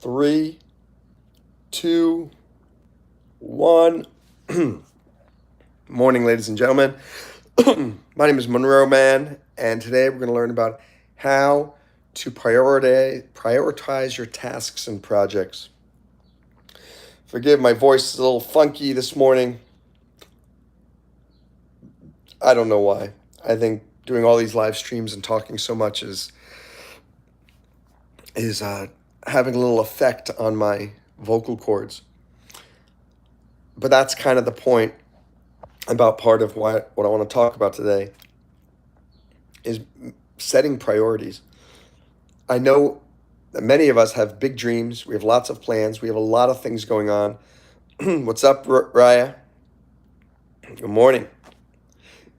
Three, two, one. Morning, ladies and gentlemen. My name is MonroeMann, and today we're going to learn about how to prioritize your tasks and projects. Forgive my voice is a little funky this morning. I don't know why. I think doing all these live streams and talking so much is having a little effect on my vocal cords. But that's kind of the point about part of what I want to talk about today is setting priorities. I know that many of us have big dreams. We have lots of plans. We have a lot of things going on. What's up, Raya? Good morning.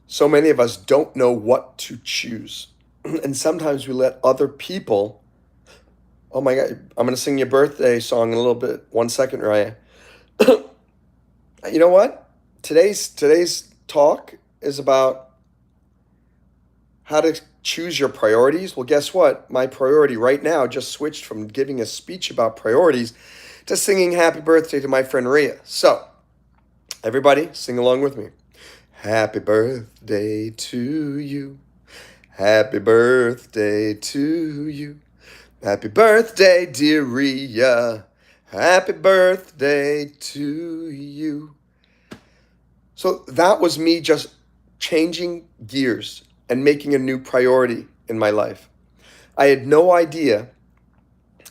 So many of us don't know what to choose. And sometimes we let other people. Oh my God, I'm going to sing your birthday song in a little bit. 1 second, Raya. You know what? Today's talk is about how to choose your priorities. Well, guess what? My priority right now just switched from giving a speech about priorities to singing happy birthday to my friend Rhea. So, everybody, sing along with me. Happy birthday to you. Happy birthday to you. Happy birthday, dear Rhea. Happy birthday to you. So that was me just changing gears and making a new priority in my life. I had no idea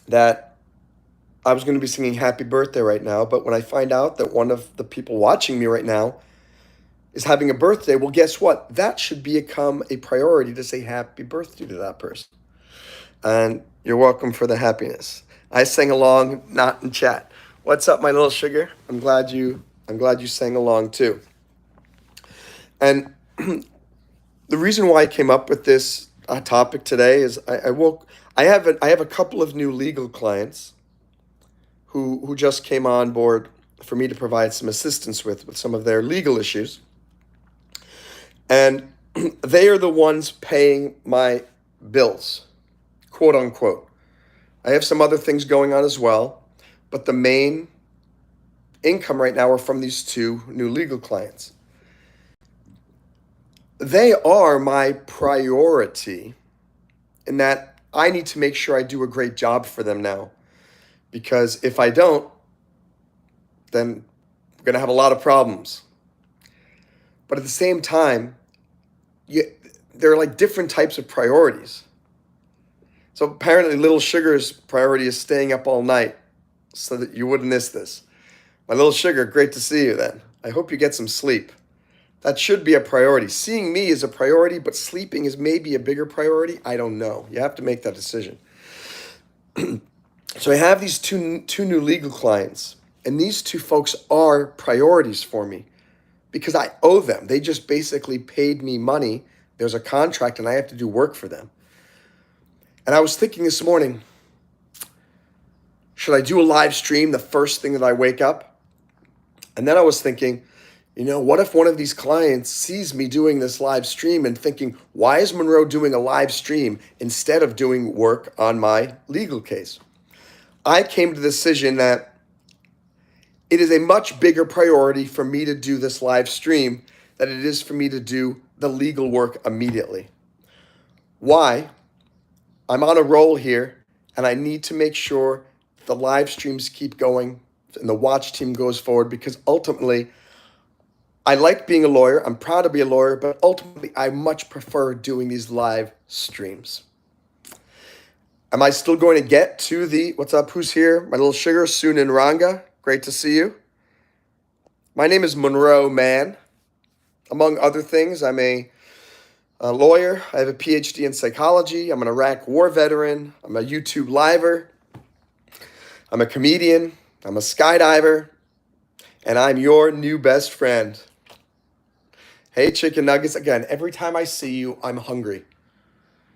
that I was going to be singing happy birthday right now, but when I find out that one of the people watching me right now is having a birthday, well, guess what? That should become a priority to say happy birthday to that person. And you're welcome for the happiness. I sang along, not in chat. What's up, my little sugar? I'm glad you sang along too. And the reason why I came up with this topic today is I have a couple of new legal clients who just came on board for me to provide some assistance with some of their legal issues. And they are the ones paying my bills, quote unquote. I have some other things going on as well, but the main income right now are from these two new legal clients. They are my priority in that I need to make sure I do a great job for them now. Because if I don't, then we're going to have a lot of problems. But at the same time, there are like different types of priorities. So apparently Little Sugar's priority is staying up all night so that you wouldn't miss this. My little sugar, great to see you then. I hope you get some sleep. That should be a priority. Seeing me is a priority, but sleeping is maybe a bigger priority. I don't know. You have to make that decision. So I have these two new legal clients, and these two folks are priorities for me because I owe them. They just basically paid me money. There's a contract, and I have to do work for them. And I was thinking this morning, should I do a live stream the first thing that I wake up? And then I was thinking, what if one of these clients sees me doing this live stream and thinking, why is Monroe doing a live stream instead of doing work on my legal case? I came to the decision that it is a much bigger priority for me to do this live stream than it is for me to do the legal work immediately. Why? I'm on a roll here, and I need to make sure the live streams keep going and the watch team goes forward because ultimately, I like being a lawyer. I'm proud to be a lawyer, but ultimately, I much prefer doing these live streams. Am I still going to get to what's up, who's here? My little sugar, Sunan Ranga. Great to see you. My name is Monroe Mann. Among other things, I'm a lawyer. I have a PhD in psychology. I'm an Iraq war veteran. I'm a YouTube liver. I'm a comedian. I'm a skydiver. And I'm your new best friend. Hey, chicken nuggets. Again, every time I see you, I'm hungry.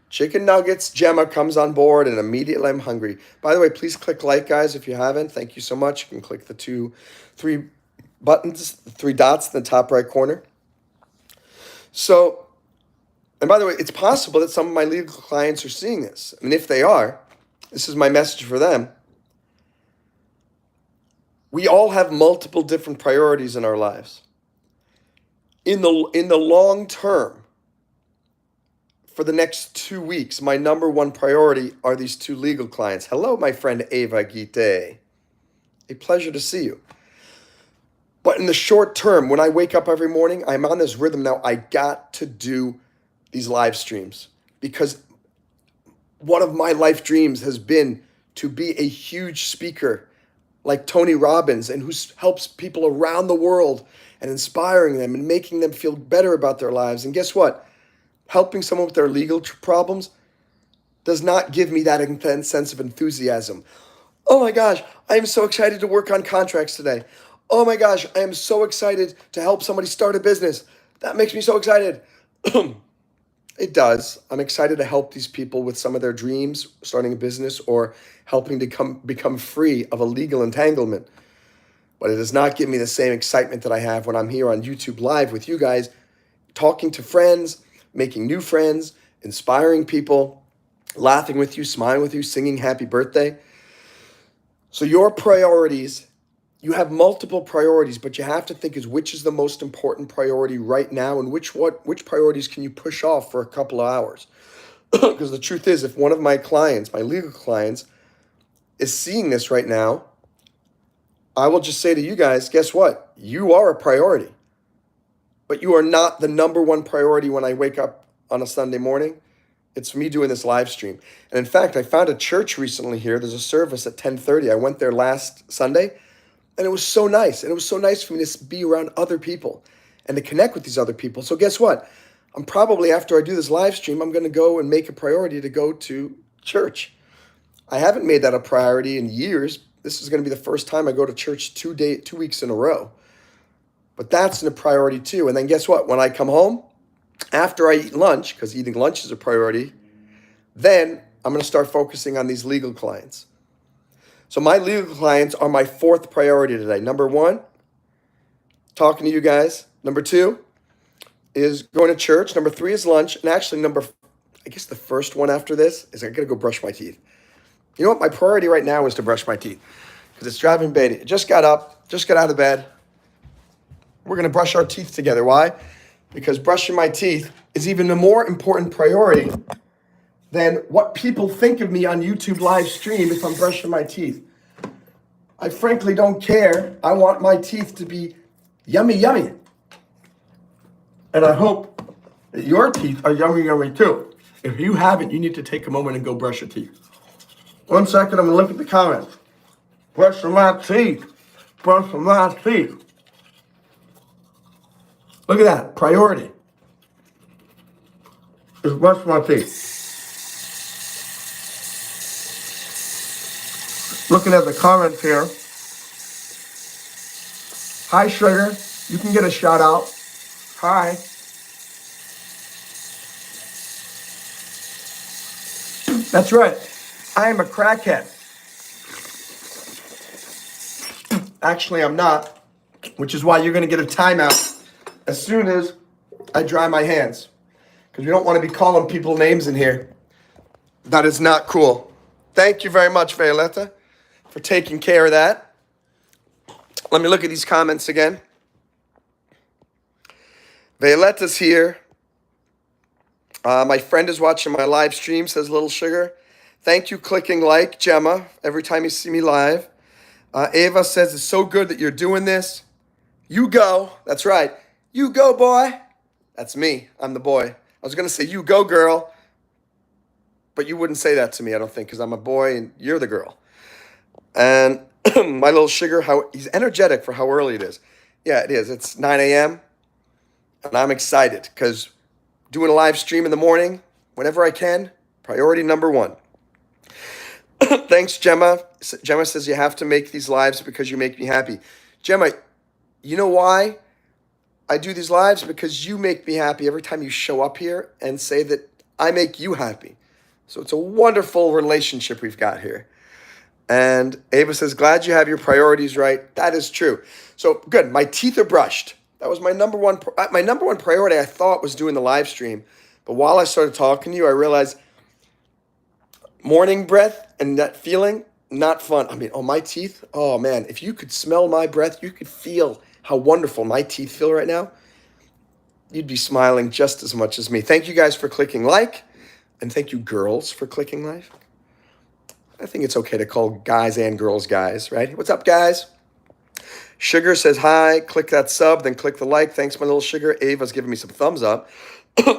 Chicken nuggets, Gemma comes on board, and immediately I'm hungry. By the way, please click like, guys, if you haven't. Thank you so much. You can click the three buttons, 3 dots in the top right corner. So, and by the way, it's possible that some of my legal clients are seeing this. And if they are, this is my message for them. We all have multiple different priorities in our lives. In the long term, for the next 2 weeks, my number one priority are these 2 legal clients. Hello, my friend Eva Gite. A pleasure to see you. But in the short term, when I wake up every morning, I'm on this rhythm now. I got to do these live streams because one of my life dreams has been to be a huge speaker like Tony Robbins, and who helps people around the world and inspiring them and making them feel better about their lives. And guess what? Helping someone with their legal problems does not give me that intense sense of enthusiasm. Oh my gosh, I am so excited to work on contracts today. Oh my gosh, I am so excited to help somebody start a business. That makes me so excited. It does. I'm excited to help these people with some of their dreams, starting a business or helping to become free of a legal entanglement. But it does not give me the same excitement that I have when I'm here on YouTube Live with you guys, talking to friends, making new friends, inspiring people, laughing with you, smiling with you, singing happy birthday. So your priorities, you have multiple priorities, but you have to think is which is the most important priority right now and which priorities can you push off for a couple of hours? Because the truth is, if one of my clients, my legal clients, is seeing this right now, I will just say to you guys, guess what? You are a priority, but you are not the number one priority when I wake up on a Sunday morning. It's me doing this live stream. And in fact, I found a church recently here. There's a service at 10:30. I went there last Sunday, and it was so nice. And it was so nice for me to be around other people and to connect with these other people. So guess what? I'm probably, after I do this live stream, I'm going to go and make a priority to go to church. I haven't made that a priority in years. This is going to be the first time I go to church 2 weeks in a row. But that's a priority too. And then guess what? When I come home, after I eat lunch, because eating lunch is a priority, then I'm going to start focusing on these legal clients. So my legal clients are my 4th priority today. Number 1, talking to you guys. Number 2 is going to church. Number 3 is lunch. And actually I guess the first one after this is I got to go brush my teeth. You know what? My priority right now is to brush my teeth because it's driving Beatty. I just got up, just got out of bed. We're going to brush our teeth together. Why? Because brushing my teeth is even a more important priority than what people think of me on YouTube live stream if I'm brushing my teeth. I frankly don't care. I want my teeth to be yummy, yummy. And I hope that your teeth are yummy, yummy too. If you haven't, you need to take a moment and go brush your teeth. 1 second, I'm going to look at the comments. Brushing my teeth. Brushing my teeth. Look at that. Priority. Just brush my teeth. Looking at the comments here. Hi, Sugar. You can get a shout out. Hi. That's right. I am a crackhead. Actually, I'm not, which is why you're going to get a timeout as soon as I dry my hands. Because we don't want to be calling people names in here. That is not cool. Thank you very much, Violetta, for taking care of that. Let me look at these comments again. Violetta's here. My friend is watching my live stream, says Little Sugar. Thank you, clicking like, Gemma, every time you see me live. Ava says, it's so good that you're doing this. You go. That's right. You go, boy. That's me. I'm the boy. I was going to say, you go, girl. But you wouldn't say that to me, I don't think, because I'm a boy and you're the girl. And my little Sugar, he's energetic for how early it is. Yeah, it is. It's 9 a.m. And I'm excited because doing a live stream in the morning, whenever I can, priority number 1. Thanks, Gemma. Gemma says you have to make these lives because you make me happy. Gemma, you know why I do these lives? Because you make me happy every time you show up here and say that I make you happy. So it's a wonderful relationship we've got here. And Ava says, glad you have your priorities right. That is true. So good. My teeth are brushed. That was my number one priority. I thought was doing the live stream. But while I started talking to you, I realized morning breath and that feeling Not fun. I mean, oh, my teeth. Oh, man. If you could smell my breath, you could feel how wonderful my teeth feel right now. You'd be smiling just as much as me. Thank you guys for clicking like, and thank you, girls, for clicking like. I think it's okay to call guys and girls guys, right? What's up, guys? Sugar says hi. Click that sub, then click the like. Thanks, my little sugar. Ava's giving me some thumbs up.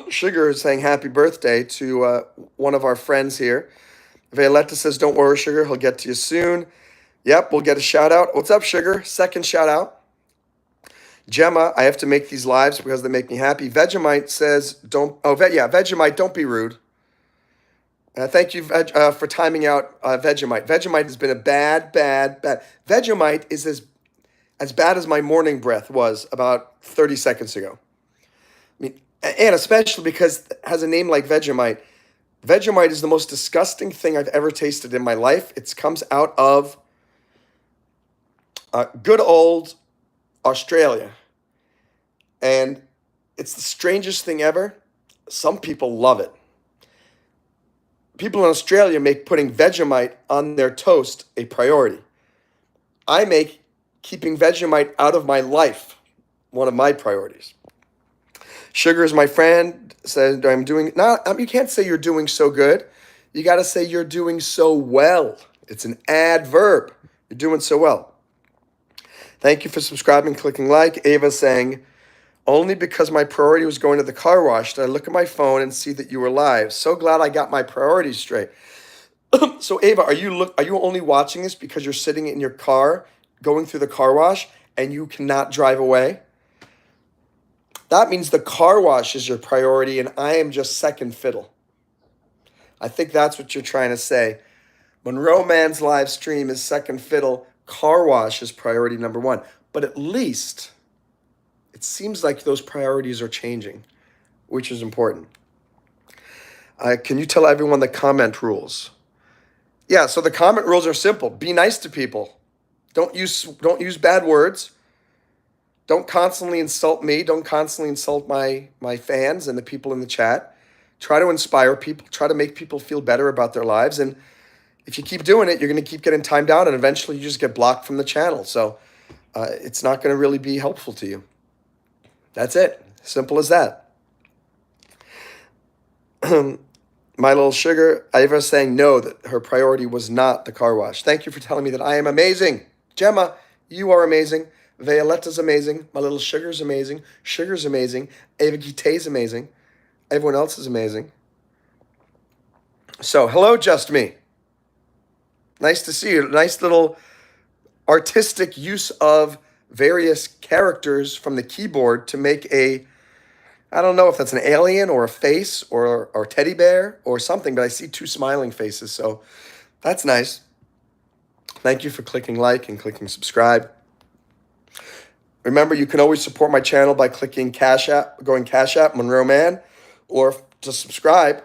Sugar is saying happy birthday to one of our friends here. Violetta says, don't worry, Sugar. He'll get to you soon. Yep, we'll get a shout out. What's up, Sugar? Second shout out. Gemma, I have to make these lives because they make me happy. Vegemite says, Vegemite, don't be rude. Thank you for timing out Vegemite. Vegemite has been a bad. Vegemite is as bad as my morning breath was about 30 seconds ago. I mean, and especially because it has a name like Vegemite. Vegemite is the most disgusting thing I've ever tasted in my life. It comes out of good old Australia. And it's the strangest thing ever. Some people love it. People in Australia make putting Vegemite on their toast a priority. I make keeping Vegemite out of my life one of my priorities. Sugar is my friend, said I'm doing, you can't say you're doing so good. You got to say you're doing so well. It's an adverb. You're doing so well. Thank you for subscribing, clicking like. Ava saying, only because my priority was going to the car wash did I look at my phone and see that you were live. So glad I got my priorities straight. So Ava, are you only watching this because you're sitting in your car going through the car wash and you cannot drive away? That means the car wash is your priority and I am just second fiddle. I think that's what you're trying to say. MonroeMann's live stream is second fiddle. Car wash is priority number one. But at least it seems like those priorities are changing, which is important. Can you tell everyone the comment rules? Yeah, so the comment rules are simple. Be nice to people. Don't use bad words. Don't constantly insult me. Don't constantly insult my fans and the people in the chat. Try to inspire people. Try to make people feel better about their lives. And if you keep doing it, you're going to keep getting timed out, and eventually you just get blocked from the channel. So it's not going to really be helpful to you. That's it. Simple as that. My little sugar, Eva saying no, that her priority was not the car wash. Thank you for telling me that I am amazing. Gemma, you are amazing. Violetta's amazing. My little sugar's amazing. Sugar's amazing. Eva Gite's amazing. Everyone else is amazing. So, hello, just me. Nice to see you. Nice little artistic use of various characters from the keyboard to make I don't know if that's an alien or a face or teddy bear or something, but I see two smiling faces, so that's nice. Thank you for clicking like and clicking subscribe. Remember, you can always support my channel by clicking CashApp, MonroeMann, or to subscribe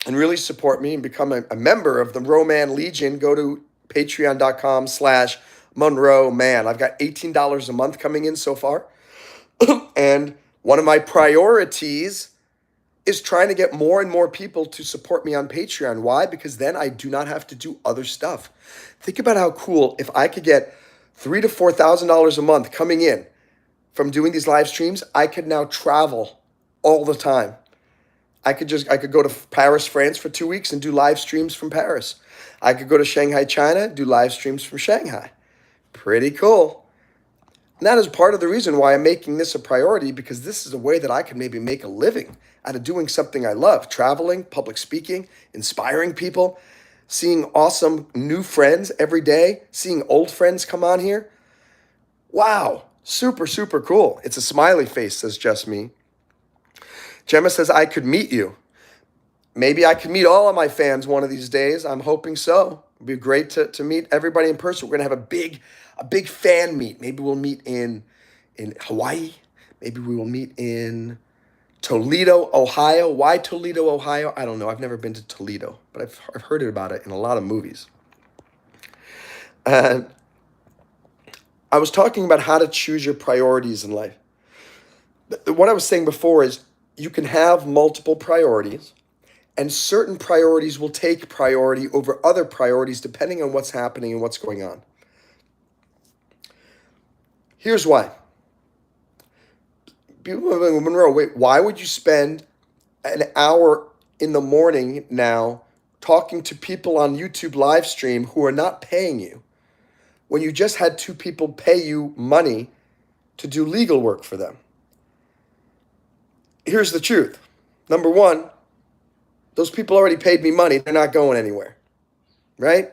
and really support me and become a member of the RoMann Legion. Go to patreon.com/MonroeMann. I've got $18 a month coming in so far. And one of my priorities is trying to get more and more people to support me on Patreon. Why? Because then I do not have to do other stuff. Think about how cool if I could get $3,000 to $4,000 a month coming in from doing these live streams. I could now travel all the time. I could go to Paris, France for 2 weeks and do live streams from Paris. I could go to Shanghai, China, do live streams from Shanghai. Pretty cool. And that is part of the reason why I'm making this a priority, because this is a way that I can maybe make a living out of doing something I love. Traveling, public speaking, inspiring people, seeing awesome new friends every day, seeing old friends come on here. Wow, super, super cool. It's a smiley face, says just me. Gemma says, I could meet you. Maybe I could meet all of my fans one of these days. I'm hoping so. It'd be great to meet everybody in person. We're going to have a big fan meet. Maybe we'll meet in Hawaii. Maybe we will meet in Toledo, Ohio. Why Toledo, Ohio? I don't know. I've never been to Toledo, but I've heard about it in a lot of movies. And I was talking about how to choose your priorities in life. What I was saying before is you can have multiple priorities, And certain priorities will take priority over other priorities depending on what's happening and what's going on. Here's why. People are like, Monroe, wait, why would you spend an hour in the morning now talking to people on YouTube live stream who are not paying you when you just had two people pay you money to do legal work for them? Here's the truth. Number one, those people already paid me money. They're not going anywhere, right?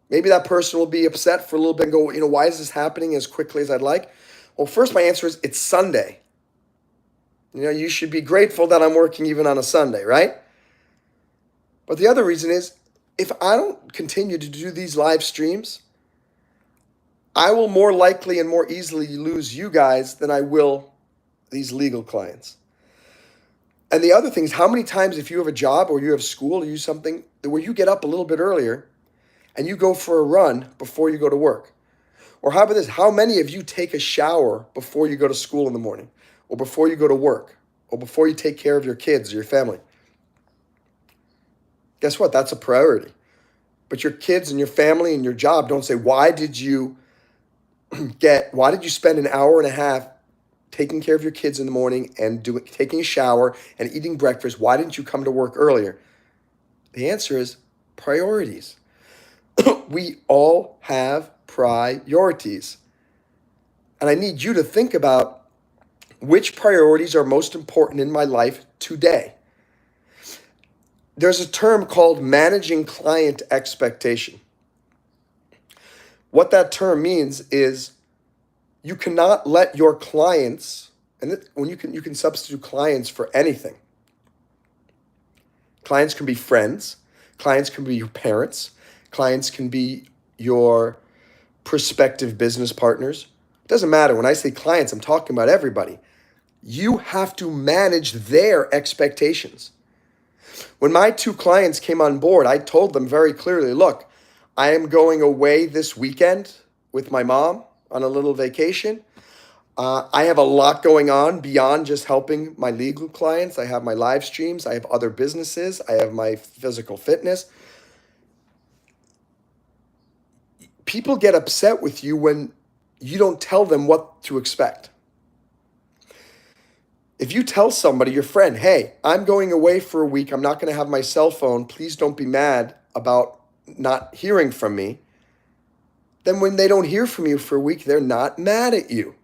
Maybe that person will be upset for a little bit and go, why is this happening as quickly as I'd like? Well, first, my answer is it's Sunday. You should be grateful that I'm working even on a Sunday, right? But the other reason is if I don't continue to do these live streams, I will more likely and more easily lose you guys than I will these legal clients. And the other thing is, how many times if you have a job or you have school or you something where you get up a little bit earlier and you go for a run before you go to work? Or how about this? How many of you take a shower before you go to school in the morning or before you go to work or before you take care of your kids or your family? Guess what? That's a priority. But your kids and your family and your job don't say, why did you spend an hour and a half taking care of your kids in the morning and taking a shower and eating breakfast? Why didn't you come to work earlier? The answer is priorities. We all have priorities. And I need you to think about which priorities are most important in my life today. There's a term called managing client expectation. What that term means is you cannot let your clients, and when you can substitute clients for anything. Clients can be friends, clients can be your parents, clients can be your prospective business partners. It doesn't matter. When I say clients, I'm talking about everybody. You have to manage their expectations. When my two clients came on board, I told them very clearly, look, I am going away this weekend with my mom on a little vacation. I have a lot going on beyond just helping my legal clients. I have my live streams. I have other businesses. I have my physical fitness. People get upset with you when you don't tell them what to expect. If you tell somebody, your friend, hey, I'm going away for a week. I'm not going to have my cell phone. Please don't be mad about not hearing from me. Then when they don't hear from you for a week, they're not mad at you.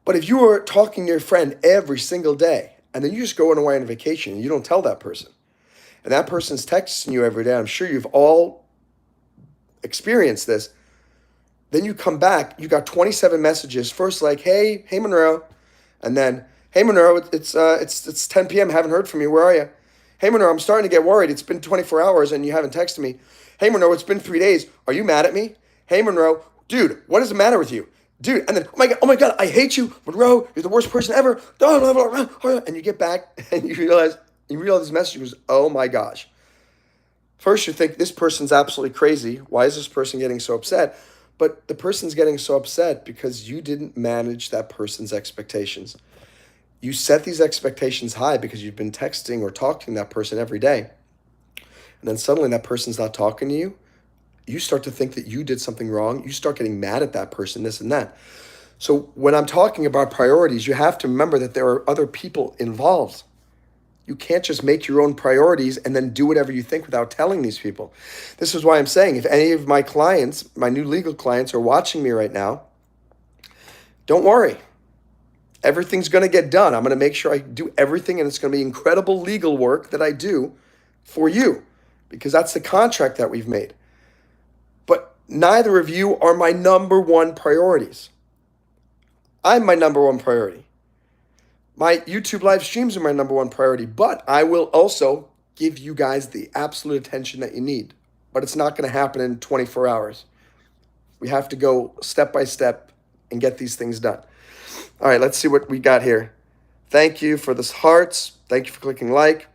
But if you are talking to your friend every single day and then you just go away on vacation and you don't tell that person, and that person's texting you every day, I'm sure you've all experienced this, then you come back, you got 27 messages. First like, hey Monroe. And then, hey Monroe, it's 10 p.m. Haven't heard from you. Where are you? Hey Monroe, I'm starting to get worried. It's been 24 hours and you haven't texted me. Hey Monroe, it's been 3 days. Are you mad at me? Hey Monroe, dude, what is the matter with you? Dude, and then, oh my God, I hate you, Monroe. You're the worst person ever. And you get back and you realize this message was, oh my gosh. First you think this person's absolutely crazy. Why is this person getting so upset? But the person's getting so upset because you didn't manage that person's expectations. You set these expectations high because you've been texting or talking to that person every day. And then suddenly that person's not talking to you. You start to think that you did something wrong. You start getting mad at that person, this and that. So when I'm talking about priorities, you have to remember that there are other people involved. You can't just make your own priorities and then do whatever you think without telling these people. This is why I'm saying if any of my clients, my new legal clients are watching me right now, don't worry. Everything's going to get done. I'm going to make sure I do everything, and it's going to be incredible legal work that I do for you because that's the contract that we've made. But neither of you are my number one priorities. I'm my number one priority. My YouTube live streams are my number one priority, but I will also give you guys the absolute attention that you need. But it's not going to happen in 24 hours. We have to go step by step and get these things done. All right, let's see what we got here. Thank you for this hearts. Thank you for clicking like.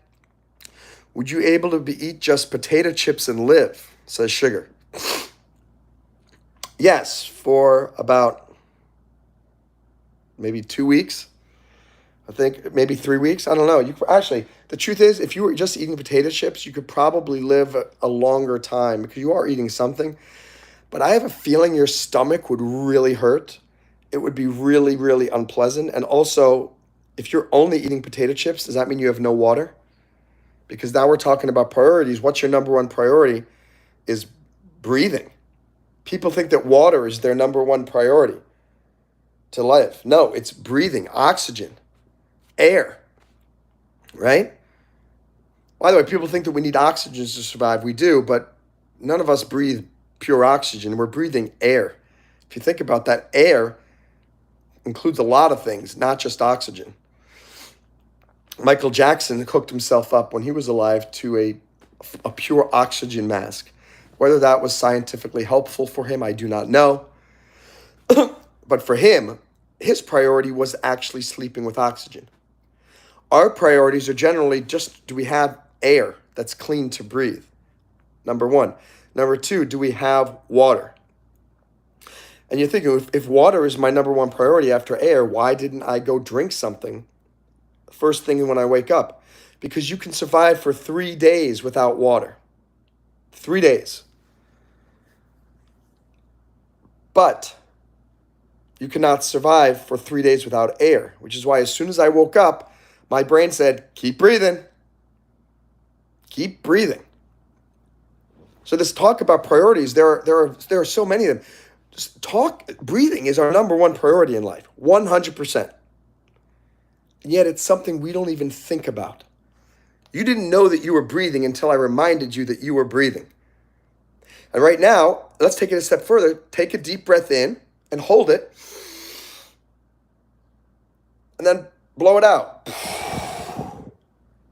Would you able to eat just potato chips and live? Says Sugar. Yes, for about maybe 2 weeks. I think maybe 3 weeks. I don't know. Actually, the truth is, if you were just eating potato chips, you could probably live a longer time because you are eating something. But I have a feeling your stomach would really hurt. It would be really, really unpleasant. And also, if you're only eating potato chips, does that mean you have no water? Because now we're talking about priorities. What's your number one priority? Is breathing. People think that water is their number one priority to life. No, it's breathing, oxygen, air, right? By the way, people think that we need oxygen to survive. We do, but none of us breathe pure oxygen. We're breathing air. If you think about that, air includes a lot of things, not just oxygen. Michael Jackson hooked himself up when he was alive to a pure oxygen mask. Whether that was scientifically helpful for him, I do not know. But for him, his priority was actually sleeping with oxygen. Our priorities are generally just, do we have air that's clean to breathe? Number one. Number two, do we have water? And you're thinking, if water is my number one priority after air, why didn't I go drink something first thing when I wake up? Because you can survive for 3 days without water. 3 days. But you cannot survive for 3 days without air, which is why as soon as I woke up, my brain said, keep breathing. Keep breathing. So this talk about priorities, there are so many of them. Breathing is our number one priority in life, 100%. And yet it's something we don't even think about. You didn't know that you were breathing until I reminded you that you were breathing. And right now, let's take it a step further. Take a deep breath in and hold it. And then blow it out.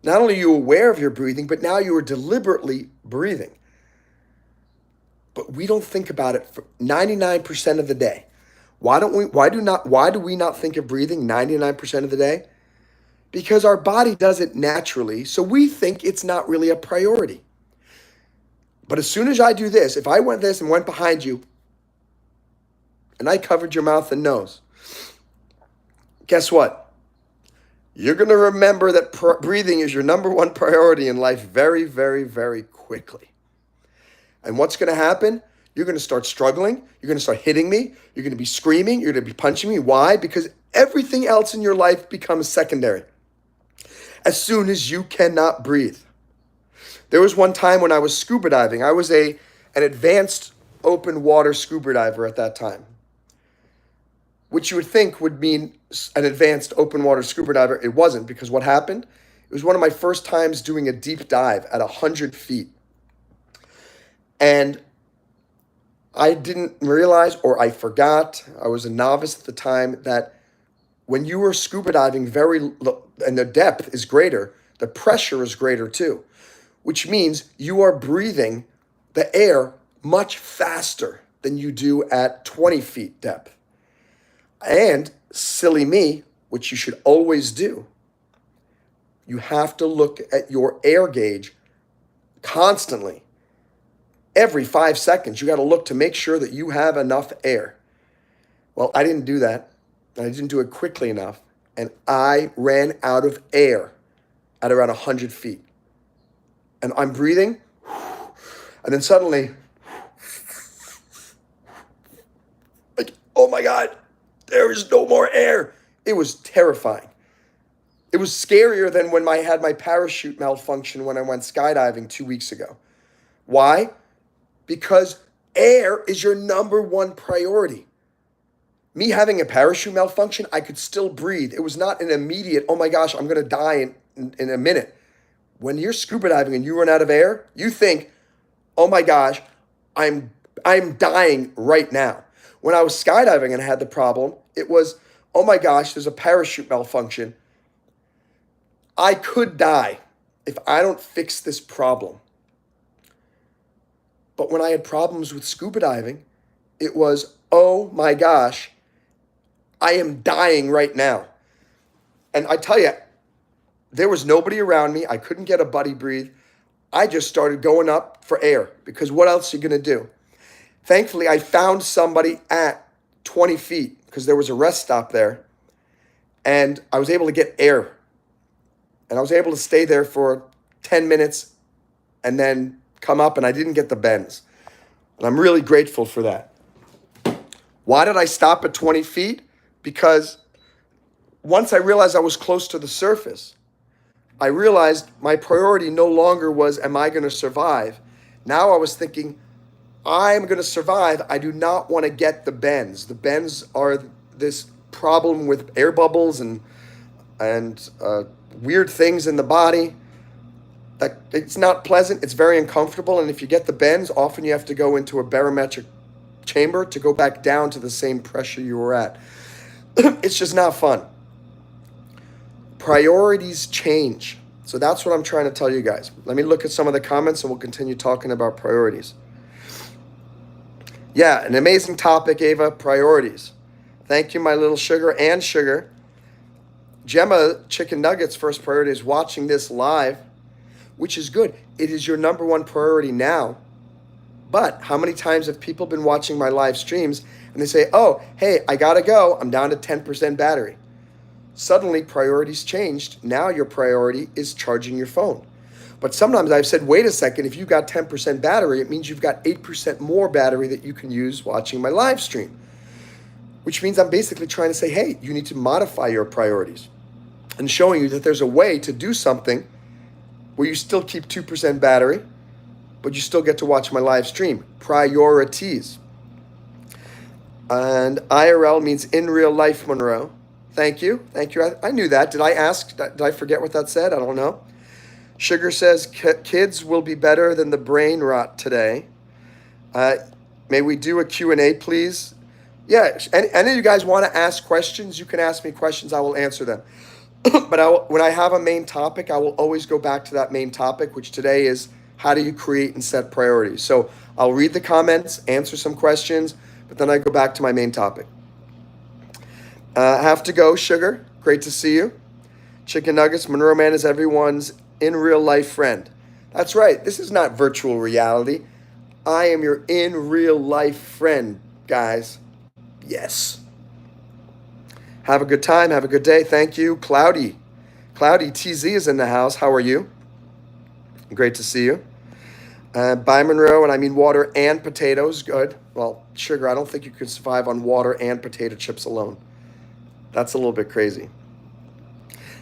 Not only are you aware of your breathing, but now you are deliberately breathing. But we don't think about it for 99% of the day. Why do we not think of breathing 99% of the day? Because our body does it naturally, so we think it's not really a priority. But as soon as I do this, if I went this and went behind you, and I covered your mouth and nose, guess what? You're going to remember that breathing is your number one priority in life very, very, very quickly. And what's going to happen? You're going to start struggling. You're going to start hitting me. You're going to be screaming. You're going to be punching me. Why? Because everything else in your life becomes secondary as soon as you cannot breathe. There was one time when I was scuba diving. I was an advanced open water scuba diver at that time, which you would think would mean an advanced open water scuba diver. It wasn't, because what happened? It was one of my first times doing a deep dive at 100 feet. And I didn't realize, or I forgot, I was a novice at the time, that when you are scuba diving and the depth is greater, the pressure is greater too, which means you are breathing the air much faster than you do at 20 feet depth. And silly me, which you should always do, you have to look at your air gauge constantly. Every 5 seconds, you got to look to make sure that you have enough air. Well, I didn't do that, and I didn't do it quickly enough, and I ran out of air at around 100 feet. And I'm breathing, and then suddenly, like, oh my God, there is no more air. It was terrifying. It was scarier than when I had my parachute malfunction when I went skydiving 2 weeks ago. Why? Because air is your number one priority. Me having a parachute malfunction, I could still breathe. It was not an immediate, oh my gosh, I'm going to die in a minute. When you're scuba diving and you run out of air, you think, oh my gosh, I'm dying right now. When I was skydiving and I had the problem, it was, oh my gosh, there's a parachute malfunction. I could die if I don't fix this problem. But when I had problems with scuba diving, it was, oh my gosh, I am dying right now. And I tell you, there was nobody around me. I couldn't get a buddy breathe. I just started going up for air, because what else are you going to do? Thankfully, I found somebody at 20 feet because there was a rest stop there. and I was able to get air. And I was able to stay there for 10 minutes and then come up, and I didn't get the bends. And I'm really grateful for that. Why did I stop at 20 feet? Because once I realized I was close to the surface, I realized my priority no longer was, am I going to survive? Now I was thinking, I'm going to survive. I do not want to get the bends. The bends are this problem with air bubbles and weird things in the body. That it's not pleasant. It's very uncomfortable. And if you get the bends, often you have to go into a barometric chamber to go back down to the same pressure you were at. It's just not fun. Priorities change. So that's what I'm trying to tell you guys. Let me look at some of the comments and we'll continue talking about priorities. Yeah, an amazing topic, Ava, priorities. Thank you, my little sugar and sugar. Gemma, chicken nuggets, first priority is watching this live, which is good. It is your number one priority now. But how many times have people been watching my live streams and they say, oh, hey, I gotta go. I'm down to 10% battery. Suddenly priorities changed. Now your priority is charging your phone. But sometimes I've said, wait a second, if you've got 10% battery, it means you've got 8% more battery that you can use watching my live stream. Which means I'm basically trying to say, hey, you need to modify your priorities and showing you that there's a way to do something where you still keep 2% battery, but you still get to watch my live stream. Priorities. And IRL means in real life, Monroe. Thank you. Thank you. I knew that. Did I ask? Did I forget what that said? I don't know. Sugar says, kids will be better than the brain rot today. May we do a Q&A, please? Yeah, any of you guys want to ask questions, you can ask me questions. I will answer them. But when I have a main topic, I will always go back to that main topic, which today is how do you create and set priorities? So I'll read the comments, answer some questions, but then I go back to my main topic. Have to go, Sugar. Great to see you. Chicken nuggets. MonroeMann is everyone's in real life friend. That's right. This is not virtual reality. I am your in real life friend, guys. Yes. Have a good time. Have a good day. Thank you. Cloudy TZ is in the house. How are you? Great to see you. Bye, Monroe, and I mean water and potatoes. Good. Well, Sugar, I don't think you could survive on water and potato chips alone. That's a little bit crazy.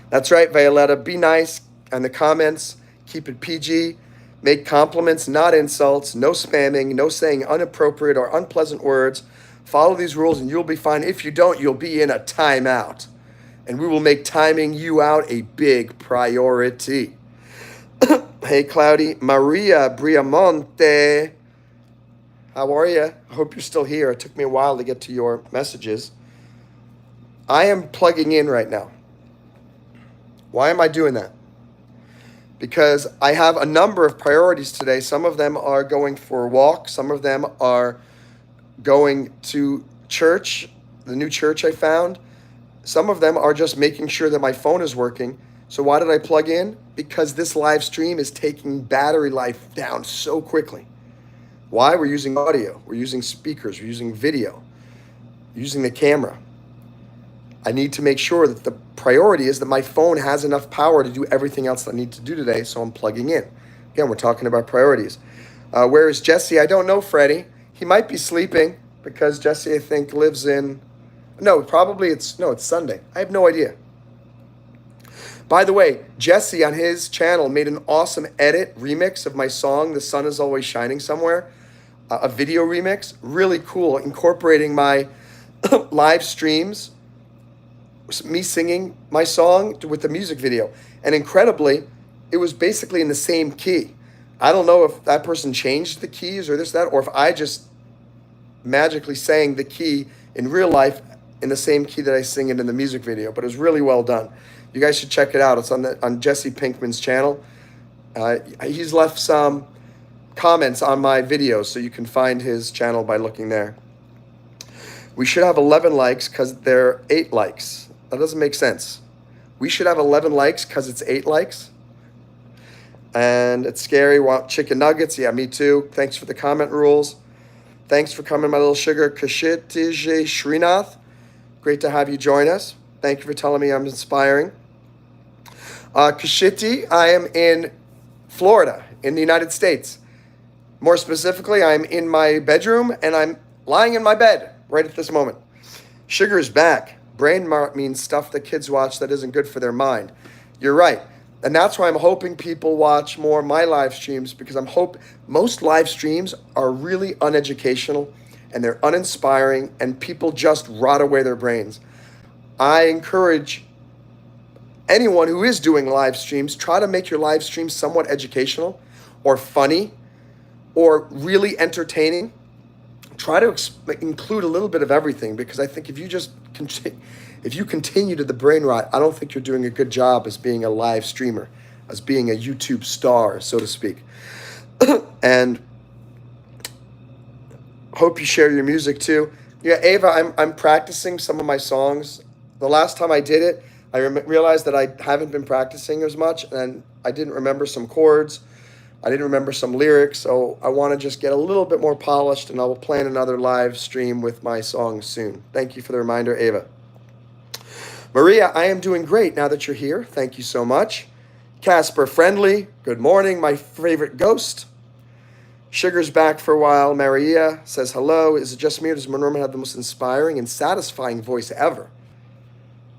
That's right, Violetta. Be nice in the comments. Keep it PG. Make compliments, not insults. No spamming. No saying inappropriate or unpleasant words. Follow these rules and you'll be fine. If you don't, you'll be in a timeout. And we will make timing you out a big priority. Hey, Cloudy. Maria Briamonte. How are you? I hope you're still here. It took me a while to get to your messages. I am plugging in right now. Why am I doing that? Because I have a number of priorities today. Some of them are going for a walk. Some of them are going to church, the new church I found. Some of them are just making sure that my phone is working. So why did I plug in? Because this live stream is taking battery life down so quickly. Why? We're using audio. We're using speakers. We're using video. Using the camera. I need to make sure that the priority is that my phone has enough power to do everything else that I need to do today, so I'm plugging in. Again, we're talking about priorities. Where is Jesse? I don't know, Freddie. He might be sleeping because Jesse, I think, lives in... No, probably it's Sunday. I have no idea. By the way, Jesse on his channel made an awesome edit remix of my song, The Sun Is Always Shining Somewhere, a video remix. Really cool, incorporating my live streams, me singing my song with the music video. And incredibly, it was basically in the same key. I don't know if that person changed the keys or this, that, or if I just magically sang the key in real life in the same key that I sing it in the music video. But it was really well done. You guys should check it out. It's on Jesse Pinkman's channel. He's left some comments on my videos, so you can find his channel by looking there. We should have 11 likes because there are 8 likes. That doesn't make sense. We should have 11 likes because it's 8 likes. And it's scary. Want chicken nuggets? Yeah, me too. Thanks for the comment rules. Thanks for coming, my little sugar. Kashitij Srinath. Great to have you join us. Thank you for telling me I'm inspiring. Kashiti, I am in Florida, in the United States. More specifically, I'm in my bedroom and I'm lying in my bed right at this moment. Sugar is back. Brain mart means stuff that kids watch that isn't good for their mind. You're right. And that's why I'm hoping people watch more of my live streams, because most live streams are really uneducational and they're uninspiring and people just rot away their brains. I encourage anyone who is doing live streams, try to make your live streams somewhat educational or funny or really entertaining. Try to include a little bit of everything, because I think if you continue to the brain rot, I don't think you're doing a good job as being a live streamer, as being a YouTube star, so to speak. And hope you share your music too. Yeah, Ava, I'm practicing some of my songs. The last time I did it, I realized that I haven't been practicing as much, and I didn't remember some chords. I didn't remember some lyrics, so I want to just get a little bit more polished, and I will plan another live stream with my songs soon. Thank you for the reminder, Ava. Maria, I am doing great now that you're here. Thank you so much. Casper Friendly, good morning, my favorite ghost. Sugar's back for a while. Maria says hello. Is it just me, or does MonroeMann have the most inspiring and satisfying voice ever?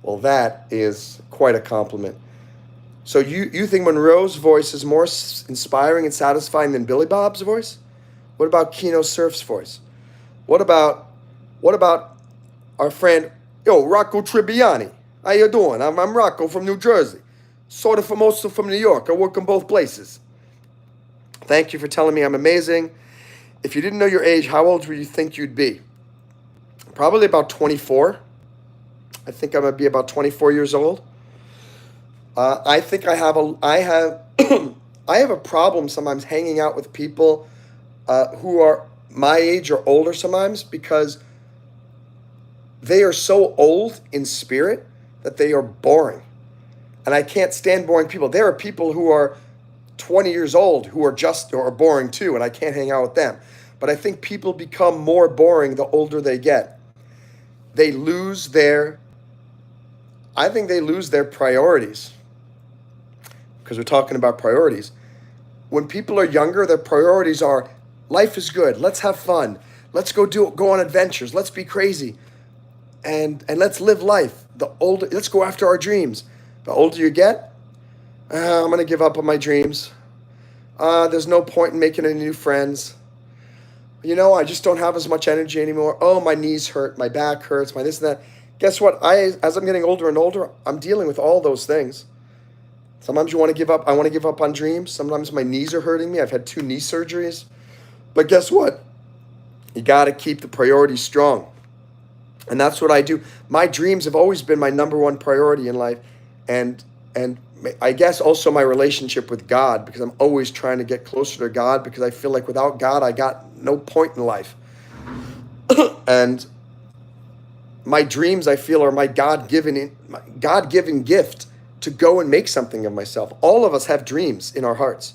Well, that is quite a compliment. So you think Monroe's voice is more inspiring and satisfying than Billy Bob's voice? What about Keno Surf's voice? What about our friend, Rocco Tribbiani? How you doing? I'm Rocco from New Jersey. Also from New York. I work in both places. Thank you for telling me I'm amazing. If you didn't know your age, how old would you think you'd be? Probably about 24. I think I'm going to be about 24 years old. I think I have a problem sometimes hanging out with people who are my age or older sometimes, because they are so old in spirit that they are boring. And I can't stand boring people. There are people who are 20 years old who are boring too, and I can't hang out with them. But I think people become more boring the older they get. They lose their priorities. Because we're talking about priorities. When people are younger, their priorities are, life is good, let's have fun, let's go on adventures, let's be crazy, and let's live life. Let's go after our dreams. The older you get, I'm gonna give up on my dreams. There's no point in making any new friends. I just don't have as much energy anymore. Oh, my knees hurt, my back hurts, my this and that. Guess what? As I'm getting older and older, I'm dealing with all those things. Sometimes you want to give up. I want to give up on dreams. Sometimes my knees are hurting me. I've had 2 knee surgeries. But guess what? You got to keep the priorities strong. And that's what I do. My dreams have always been my number one priority in life. And I guess also my relationship with God, because I'm always trying to get closer to God, because I feel like without God, I got no point in life. And my dreams, I feel, are my God-given gift to go and make something of myself. All of us have dreams in our hearts.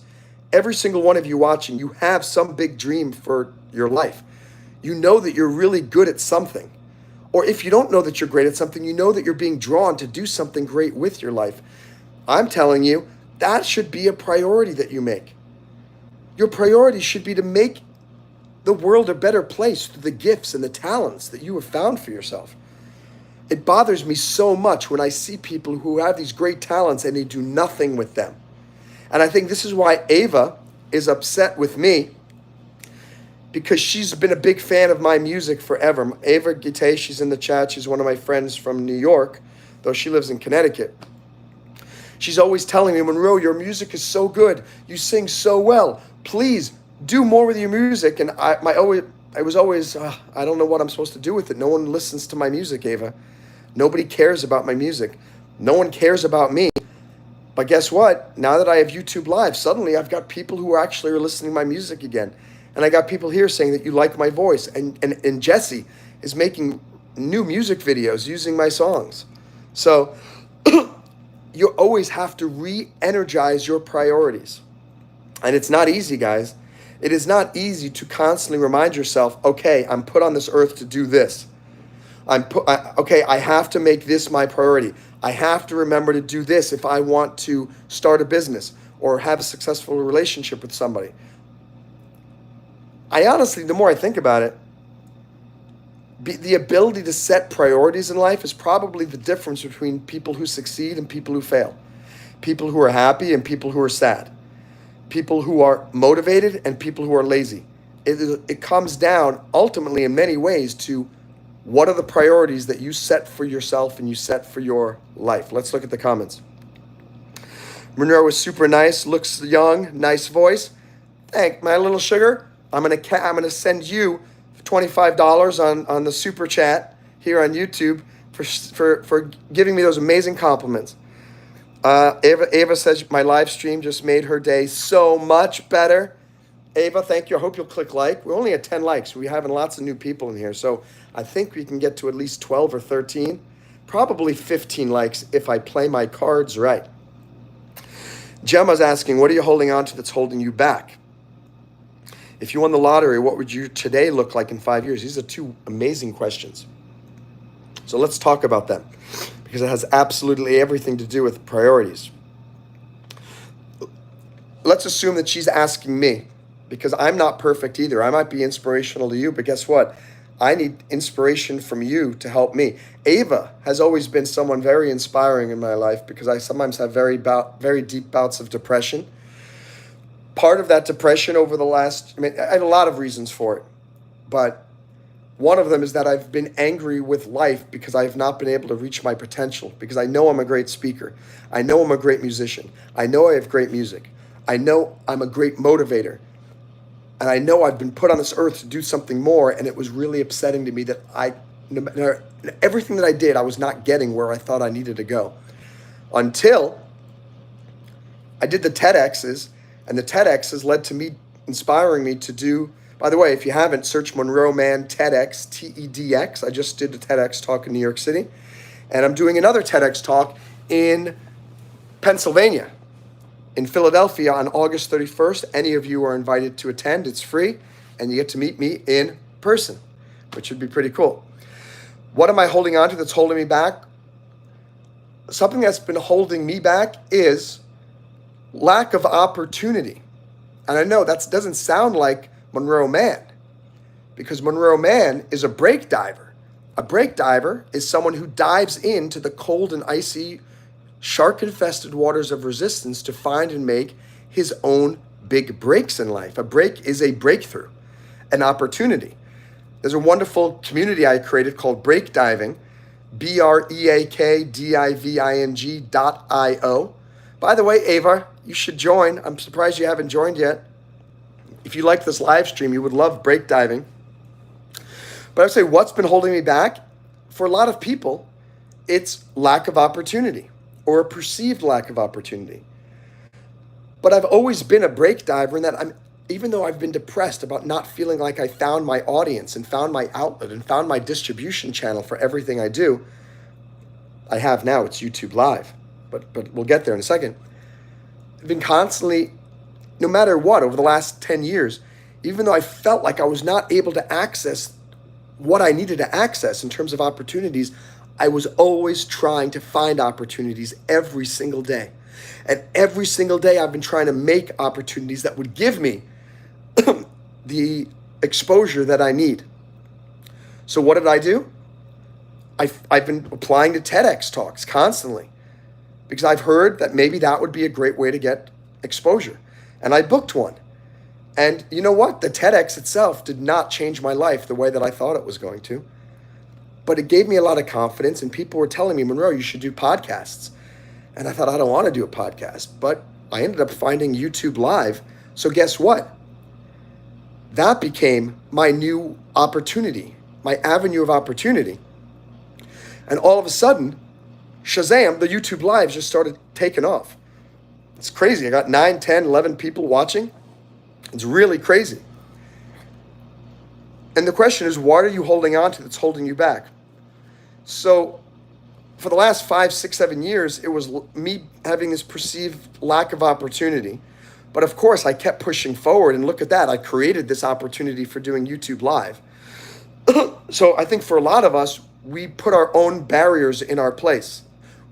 Every single one of you watching, you have some big dream for your life. You know that you're really good at something. Or if you don't know that you're great at something, you know that you're being drawn to do something great with your life. I'm telling you, that should be a priority that you make. Your priority should be to make the world a better place through the gifts and the talents that you have found for yourself. It bothers me so much when I see people who have these great talents and they do nothing with them. And I think this is why Ava is upset with me, because she's been a big fan of my music forever. Ava Gite, she's in the chat. She's one of my friends from New York, though she lives in Connecticut. She's always telling me, Monroe, your music is so good. You sing so well. Please do more with your music. And I was always, I don't know what I'm supposed to do with it. No one listens to my music, Ava. Nobody cares about my music. No one cares about me. But guess what? Now that I have YouTube Live, suddenly I've got people who actually are listening to my music again. And I got people here saying that you like my voice. And Jesse is making new music videos using my songs. So you always have to re-energize your priorities. And it's not easy, guys. It is not easy to constantly remind yourself, okay, I'm put on this earth to do this. Okay, I have to make this my priority. I have to remember to do this if I want to start a business or have a successful relationship with somebody. I honestly, the more I think about it, the ability to set priorities in life is probably the difference between people who succeed and people who fail. People who are happy and people who are sad. People who are motivated and people who are lazy. It comes down ultimately in many ways to what are the priorities that you set for yourself and you set for your life. Let's look at the comments. Monroe is super nice, looks young, nice voice. Thank my little sugar. I'm gonna send you $25 on the super chat here on YouTube for giving me those amazing compliments. Ava says my live stream just made her day so much better. Ava, thank you. I hope you'll click like. We're only at 10 likes. We're having lots of new people in here, so I think we can get to at least 12 or 13, probably 15 likes if I play my cards right. Gemma's asking, what are you holding on to that's holding you back? If you won the lottery, what would you today look like in 5 years? These are two amazing questions. So let's talk about them because it has absolutely everything to do with priorities. Let's assume that she's asking me because I'm not perfect either. I might be inspirational to you, but guess what? I need inspiration from you to help me. Ava has always been someone very inspiring in my life because I sometimes have very deep bouts of depression. Part of that depression over the last, I have a lot of reasons for it, but one of them is that I've been angry with life because I have not been able to reach my potential, because I know I'm a great speaker. I know I'm a great musician. I know I have great music. I know I'm a great motivator. And I know I've been put on this earth to do something more, and it was really upsetting to me that everything that I did, I was not getting where I thought I needed to go. Until I did the TEDx's, and the TEDx's led to me, inspiring me to do, by the way, if you haven't, search MonroeMann TEDx, TEDx. I just did a TEDx talk in New York City, and I'm doing another TEDx talk in Pennsylvania, in Philadelphia on August 31st. Any of you are invited to attend. It's free, and you get to meet me in person, which would be pretty cool. What am I holding on to that's holding me back? Something that's been holding me back is lack of opportunity. And I know that doesn't sound like MonroeMann, because MonroeMann is a break diver. A break diver is someone who dives into the cold and icy, shark-infested waters of resistance to find and make his own big breaks in life. A break is a breakthrough, an opportunity. There's a wonderful community I created called Break Diving, BreakDiving.io. By the way, Ava, you should join. I'm surprised you haven't joined yet. If you like this live stream, you would love Break Diving. But I'd say what's been holding me back? For a lot of people, it's lack of opportunity or a perceived lack of opportunity. But I've always been a break diver in that even though I've been depressed about not feeling like I found my audience and found my outlet and found my distribution channel for everything I do, I have now. It's YouTube Live. But we'll get there in a second. I've been constantly, no matter what, over the last 10 years, even though I felt like I was not able to access what I needed to access in terms of opportunities, I was always trying to find opportunities every single day. And every single day I've been trying to make opportunities that would give me the exposure that I need. So what did I do? I've been applying to TEDx talks constantly, because I've heard that maybe that would be a great way to get exposure. And I booked one. And you know what? The TEDx itself did not change my life the way that I thought it was going to. But it gave me a lot of confidence, and people were telling me, Monroe, you should do podcasts. And I thought, I don't want to do a podcast. But I ended up finding YouTube Live. So guess what? That became my new opportunity, my avenue of opportunity. And all of a sudden, Shazam, the YouTube Live just started taking off. It's crazy. I got 9, 10, 11 people watching. It's really crazy. And the question is, what are you holding on to that's holding you back? So for the last 5, 6, 7 years, it was me having this perceived lack of opportunity. But of course, I kept pushing forward, and look at that. I created this opportunity for doing YouTube Live. So I think for a lot of us, we put our own barriers in our place.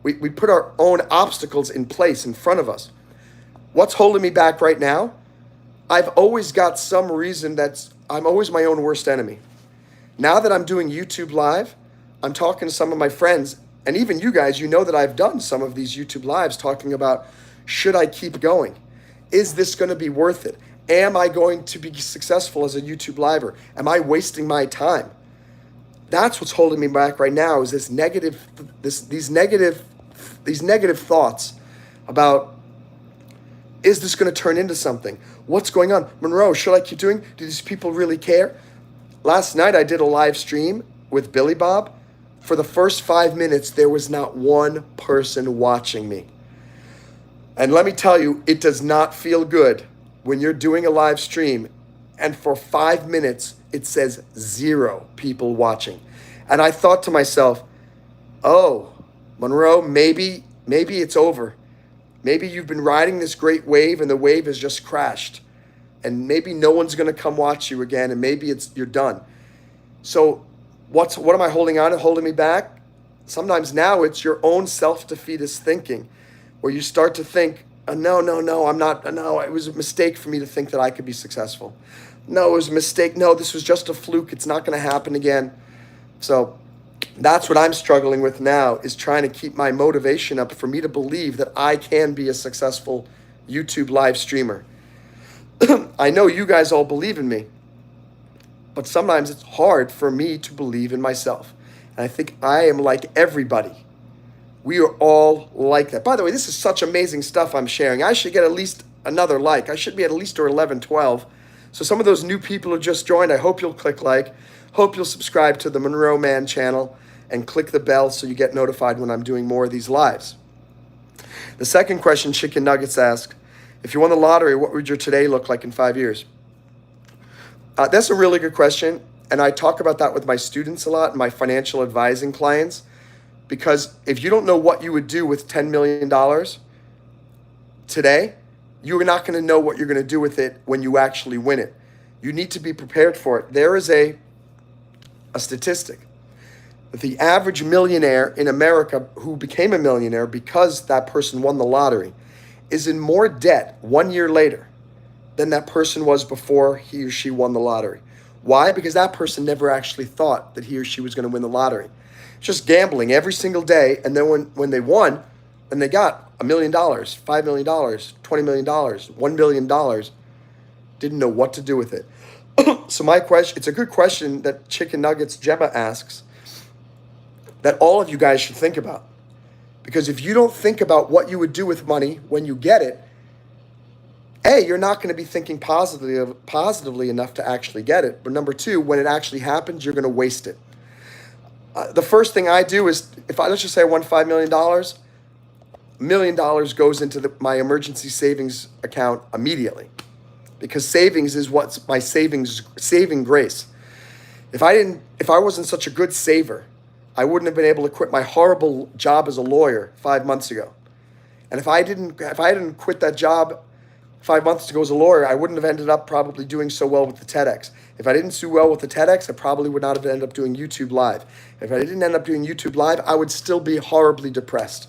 We put our own obstacles in place in front of us. What's holding me back right now? I've always got some reason I'm always my own worst enemy. Now that I'm doing YouTube Live, I'm talking to some of my friends, and even you guys, you know that I've done some of these YouTube Lives talking about, should I keep going? Is this going to be worth it? Am I going to be successful as a YouTube Liver? Am I wasting my time? That's what's holding me back right now, is these negative thoughts about, is this going to turn into something? What's going on? Monroe, should I keep doing? Do these people really care? Last night I did a live stream with Billy Bob. For the first 5 minutes, there was not one person watching me. And let me tell you, it does not feel good when you're doing a live stream and for 5 minutes, it says 0 people watching. And I thought to myself, oh, Monroe, maybe it's over. Maybe you've been riding this great wave and the wave has just crashed. And maybe no one's going to come watch you again, and maybe you're done. So what am I holding on to, holding me back? Sometimes now it's your own self-defeatist thinking, where you start to think, no, I'm not, no, it was a mistake for me to think that I could be successful. No, it was a mistake. No, this was just a fluke. It's not going to happen again. So that's what I'm struggling with now, is trying to keep my motivation up for me to believe that I can be a successful YouTube live streamer. I know you guys all believe in me, but sometimes it's hard for me to believe in myself. And I think I am like everybody. We are all like that. By the way, this is such amazing stuff I'm sharing. I should get at least another like. I should be at least 11, 12. So some of those new people who just joined, I hope you'll click like. Hope you'll subscribe to the MonroeMann channel and click the bell so you get notified when I'm doing more of these lives. The second question Chicken Nuggets asked, if you won the lottery, what would your today look like in 5 years? That's a really good question. And I talk about that with my students a lot, and my financial advising clients, because if you don't know what you would do with $10 million today, you're not going to know what you're going to do with it when you actually win it. You need to be prepared for it. There is a statistic that the average millionaire in America who became a millionaire because that person won the lottery is in more debt 1 year later than that person was before he or she won the lottery. Why? Because that person never actually thought that he or she was going to win the lottery. Just gambling every single day, and then when they won and they got $1 million, $5 million, $20 million, $1 billion, didn't know what to do with it. So my question, it's a good question that Chicken Nuggets Gemma asks, that all of you guys should think about. Because if you don't think about what you would do with money when you get it, A, you're not going to be thinking positively enough to actually get it. But number two, when it actually happens, you're going to waste it. The first thing I do is, let's just say I won $5 million, $1 million goes into my emergency savings account immediately. Because savings is what's my saving grace. If I wasn't such a good saver, I wouldn't have been able to quit my horrible job as a lawyer 5 months ago. And if I didn't quit that job 5 months ago as a lawyer, I wouldn't have ended up probably doing so well with the TEDx. If I didn't do well with the TEDx, I probably would not have ended up doing YouTube Live. If I didn't end up doing YouTube Live, I would still be horribly depressed.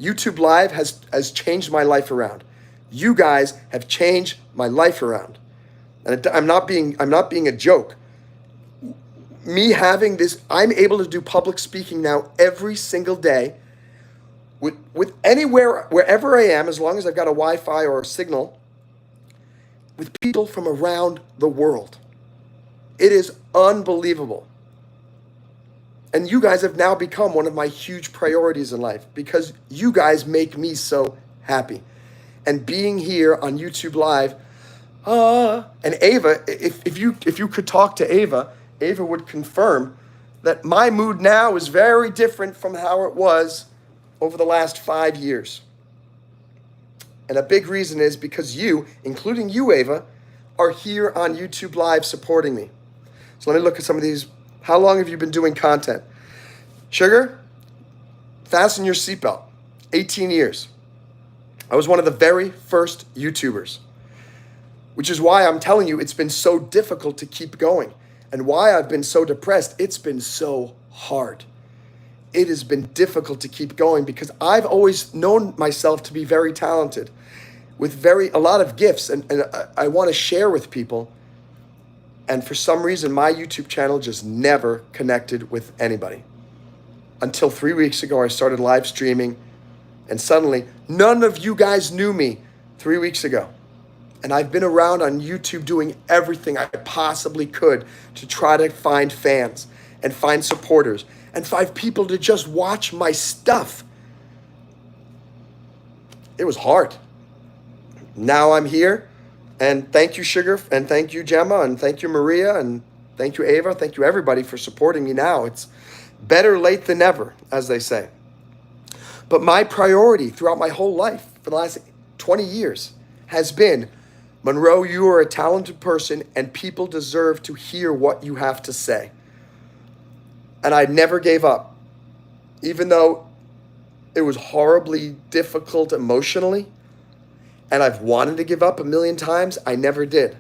YouTube Live has changed my life around. You guys have changed my life around. And I'm not being a joke. Me having this, I'm able to do public speaking now every single day with anywhere, wherever I am, as long as I've got a Wi-Fi or a signal, with people from around the world. It is unbelievable. And you guys have now become one of my huge priorities in life because you guys make me so happy. And being here on YouTube Live, and Ava, if you could talk to Ava would confirm that my mood now is very different from how it was over the last 5 years. And a big reason is because you, including you, Ava, are here on YouTube Live supporting me. So let me look at some of these. How long have you been doing content? Sugar, fasten your seatbelt. 18 years. I was one of the very first YouTubers, which is why I'm telling you it's been so difficult to keep going and why I've been so depressed. It's been so hard. it has been difficult to keep going because I've always known myself to be very talented with a lot of gifts, and I want to share with people. And for some reason, my YouTube channel just never connected with anybody. Until 3 weeks ago, I started live streaming, and suddenly none of you guys knew me 3 weeks ago. And I've been around on YouTube doing everything I possibly could to try to find fans and find supporters and find people to just watch my stuff. It was hard. Now I'm here, and thank you, Sugar, and thank you, Gemma, and thank you, Maria, and thank you, Ava. Thank you, everybody, for supporting me now. It's better late than never, as they say. But my priority throughout my whole life for the last 20 years has been, Monroe, you are a talented person, and people deserve to hear what you have to say. And I never gave up, even though it was horribly difficult emotionally, and I've wanted to give up a million times. I never did,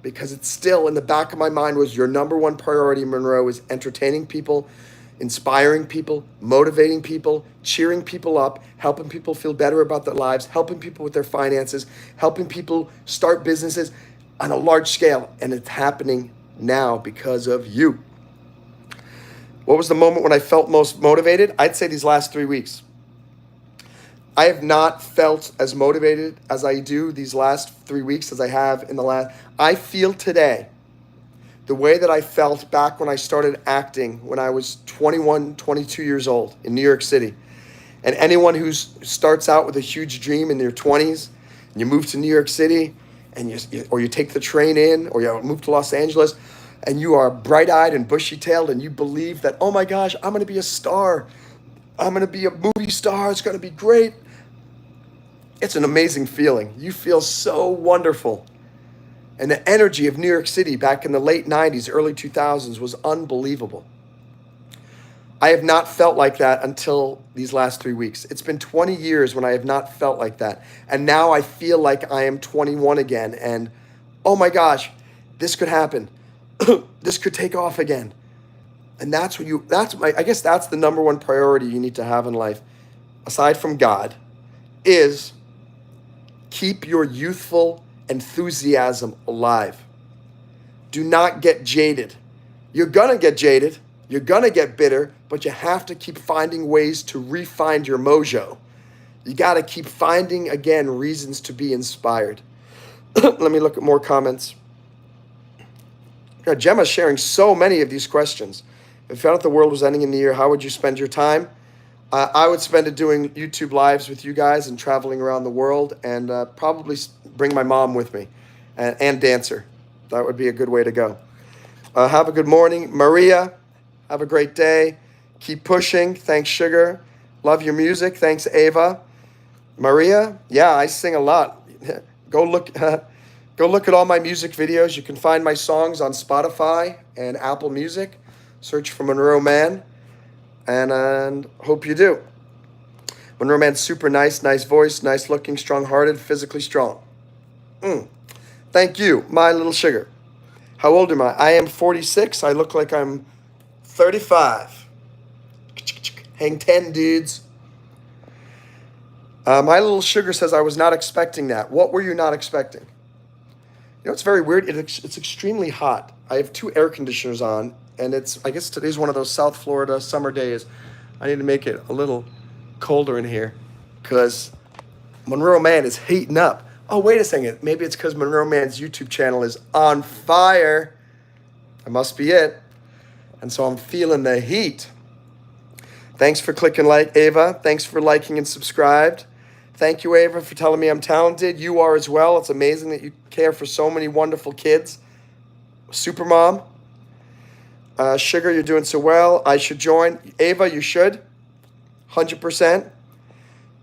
because it's still in the back of my mind was your number one priority, Monroe, is entertaining people, inspiring people, motivating people, cheering people up, helping people feel better about their lives, helping people with their finances, helping people start businesses on a large scale. And it's happening now because of you. What was the moment when I felt most motivated? I'd say these last 3 weeks. I have not felt as motivated as I do these last 3 weeks as I have in the last. I feel today the way that I felt back when I started acting when I was 21, 22 years old in New York City. And anyone who starts out with a huge dream in their 20s, and you move to New York City, and you take the train in, or you move to Los Angeles, and you are bright-eyed and bushy-tailed, and you believe that, oh my gosh, I'm going to be a star. I'm going to be a movie star. It's going to be great. It's an amazing feeling. You feel so wonderful. And the energy of New York City back in the late 90s, early 2000s was unbelievable. I have not felt like that until these last 3 weeks. It's been 20 years when I have not felt like that. And now I feel like I am 21 again. And oh my gosh, this could happen. This could take off again. And I guess that's the number one priority you need to have in life, aside from God, is keep your youthful enthusiasm alive. Do not get jaded. You're gonna get jaded. You're gonna get bitter, but you have to keep finding ways to re-find your mojo. You gotta keep finding, again, reasons to be inspired. Let me look at more comments. Gemma's sharing so many of these questions. If you found out the world was ending in the year, how would you spend your time? I would spend it doing YouTube lives with you guys and traveling around the world, and probably bring my mom with me and dancer. That would be a good way to go. Have a good morning. Maria, have a great day. Keep pushing. Thanks, Sugar. Love your music. Thanks, Ava. Maria, yeah, I sing a lot. Go look at all my music videos. You can find my songs on Spotify and Apple Music. Search for MonroeMann, and hope you do. MonroeMann's super nice voice, nice looking, strong-hearted, physically strong. Thank you, my little sugar. How old am I? I am 46. I look like I'm 35. Hang 10, dudes. My little sugar says, I was not expecting that. What were you not expecting? You know, it's very weird. It's extremely hot. I have 2 air conditioners on, and I guess today's one of those South Florida summer days. I need to make it a little colder in here because MonroeMann is heating up. Oh, wait a second. Maybe it's because MonroeMann's YouTube channel is on fire. That must be it. And so I'm feeling the heat. Thanks for clicking like, Ava. Thanks for liking and subscribed. Thank you, Ava, for telling me I'm talented. You are as well. It's amazing that you care for so many wonderful kids. Supermom. Sugar, you're doing so well. I should join. Ava, you should. 100%.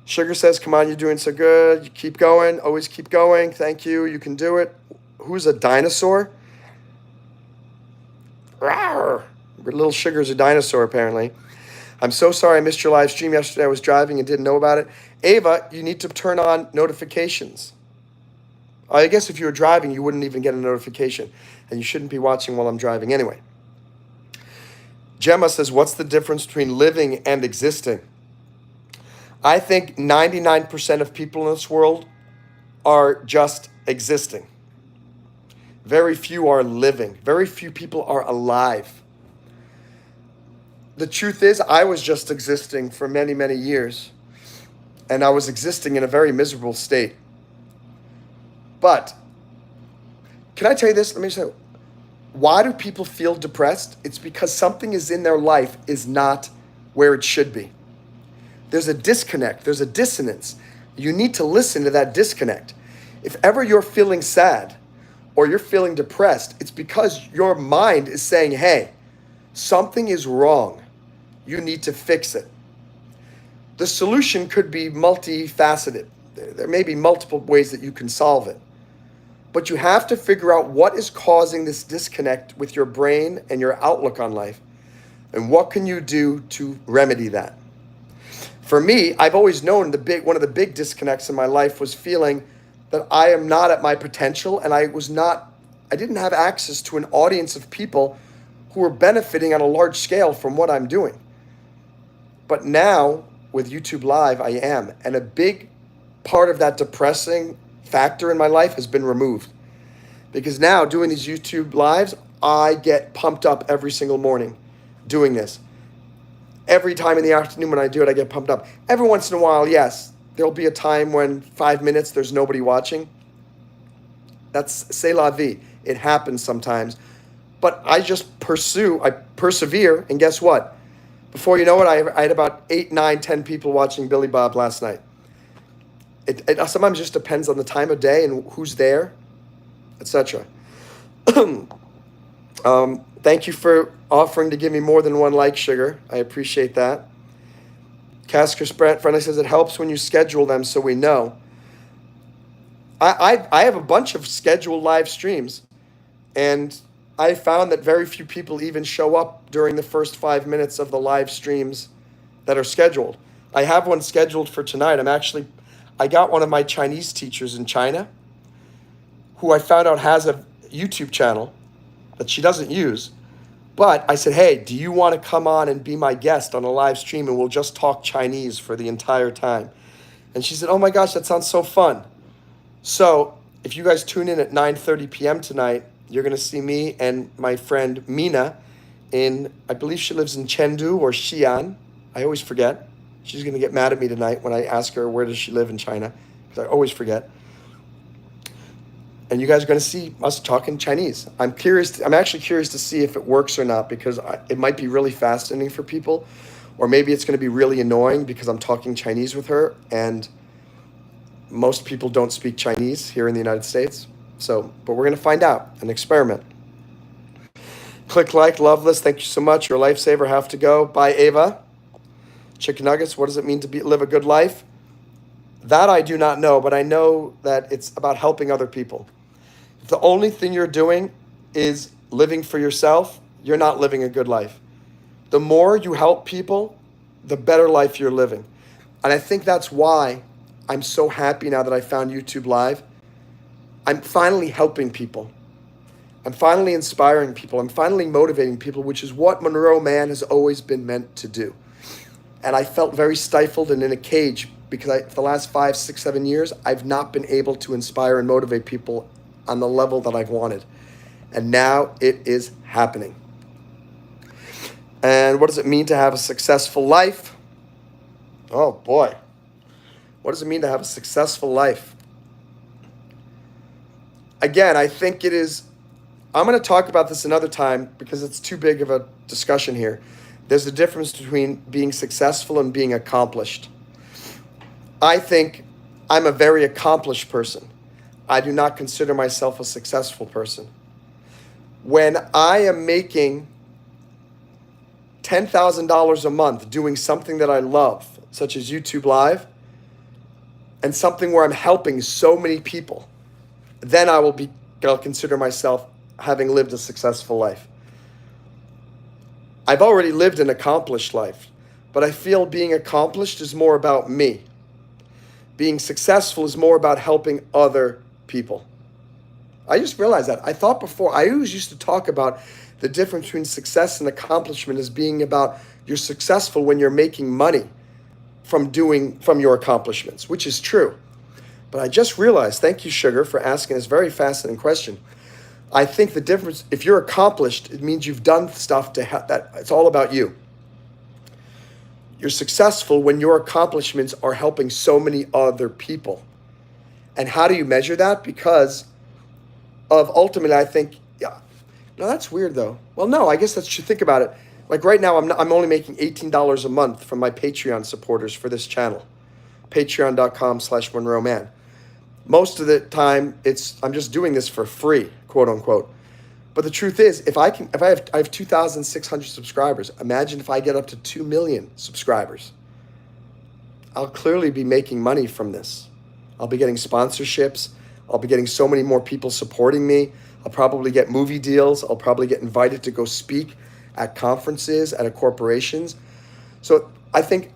Sugar says, come on, you're doing so good. You keep going. Always keep going. Thank you. You can do it. Who's a dinosaur? Rawr. Little Sugar's a dinosaur, apparently. I'm so sorry I missed your live stream yesterday. I was driving and didn't know about it. Ava, you need to turn on notifications. I guess if you were driving, you wouldn't even get a notification. And you shouldn't be watching while I'm driving anyway. Gemma says, what's the difference between living and existing? I think 99% of people in this world are just existing. Very few are living. Very few people are alive. The truth is, I was just existing for many, many years. And I was existing in a very miserable state. But, can I tell you this? Let me say, why do people feel depressed? It's because something is in their life is not where it should be. There's a disconnect. There's a dissonance. You need to listen to that disconnect. If ever you're feeling sad or you're feeling depressed, it's because your mind is saying, hey, something is wrong. You need to fix it. The solution could be multifaceted. There may be multiple ways that you can solve it. But you have to figure out what is causing this disconnect with your brain and your outlook on life. And what can you do to remedy that? For me, I've always known one of the big disconnects in my life was feeling that I am not at my potential, and I didn't have access to an audience of people who were benefiting on a large scale from what I'm doing. But now with YouTube Live, I am. And a big part of that depressing factor in my life has been removed. Because now doing these YouTube Lives, I get pumped up every single morning doing this. Every time in the afternoon when I do it, I get pumped up. Every once in a while, yes, there'll be a time when 5 minutes, there's nobody watching. That's c'est la vie. It happens sometimes. But I just persevere, and guess what? Before you know it, I had about 8, 9, 10 people watching Billy Bob last night. It sometimes just depends on the time of day and who's there, etc. Thank you for offering to give me more than one like, Sugar. I appreciate that. Casker Friendly says it helps when you schedule them so we know. I have a bunch of scheduled live streams, and I found that very few people even show up during the first 5 minutes of the live streams that are scheduled. I have one scheduled for tonight. I got one of my Chinese teachers in China who I found out has a YouTube channel that she doesn't use. But I said, hey, do you want to come on and be my guest on a live stream and we'll just talk Chinese for the entire time? And she said, oh my gosh, that sounds so fun. So if you guys tune in at 9:30 p.m. tonight, you're going to see me and my friend Mina I believe she lives in Chengdu or Xi'an. I always forget. She's going to get mad at me tonight when I ask her where does she live in China, because I always forget. And you guys are going to see us talking Chinese. I'm actually curious to see if it works or not, because it might be really fascinating for people, or maybe it's going to be really annoying because I'm talking Chinese with her, and most people don't speak Chinese here in the United States. But we're going to find out, an experiment. Click like, Loveless, thank you so much. You're a lifesaver, have to go. Bye, Ava. Chicken nuggets, what does it mean to live a good life? That I do not know, but I know that it's about helping other people. If the only thing you're doing is living for yourself, you're not living a good life. The more you help people, the better life you're living. And I think that's why I'm so happy now that I found YouTube Live. I'm finally helping people. I'm finally inspiring people. I'm finally motivating people, which is what MonroeMann has always been meant to do. And I felt very stifled and in a cage because for the last 5, 6, 7 years, I've not been able to inspire and motivate people on the level that I've wanted. And now it is happening. And what does it mean to have a successful life? Oh boy. What does it mean to have a successful life? Again, I think it is, I'm going to talk about this another time because it's too big of a discussion here. There's a difference between being successful and being accomplished. I think I'm a very accomplished person. I do not consider myself a successful person. When I am making $10,000 a month doing something that I love, such as YouTube Live, and something where I'm helping so many people, then I'll consider myself having lived a successful life. I've already lived an accomplished life, but I feel being accomplished is more about me. Being successful is more about helping other people. I just realized that. I thought before, I always used to talk about The difference between success and accomplishment is being about you're successful when you're making money from your accomplishments, which is true. But I just realized, thank you, Sugar, for asking this very fascinating question. I think the difference, if you're accomplished, it means you've done stuff that it's all about you. You're successful when your accomplishments are helping so many other people. And how do you measure that? Because of ultimately, I think, yeah. No, that's weird though. Well, no, I guess that's, you think about it. Like right now, I'm only making $18 a month from my Patreon supporters for this channel. Patreon.com/MonroeMann. Most of the time, I'm just doing this for free, quote unquote. But the truth is, I have 2,600 subscribers. Imagine if I get up to 2 million subscribers. I'll clearly be making money from this. I'll be getting sponsorships. I'll be getting so many more people supporting me. I'll probably get movie deals. I'll probably get invited to go speak at conferences, at corporations. So I think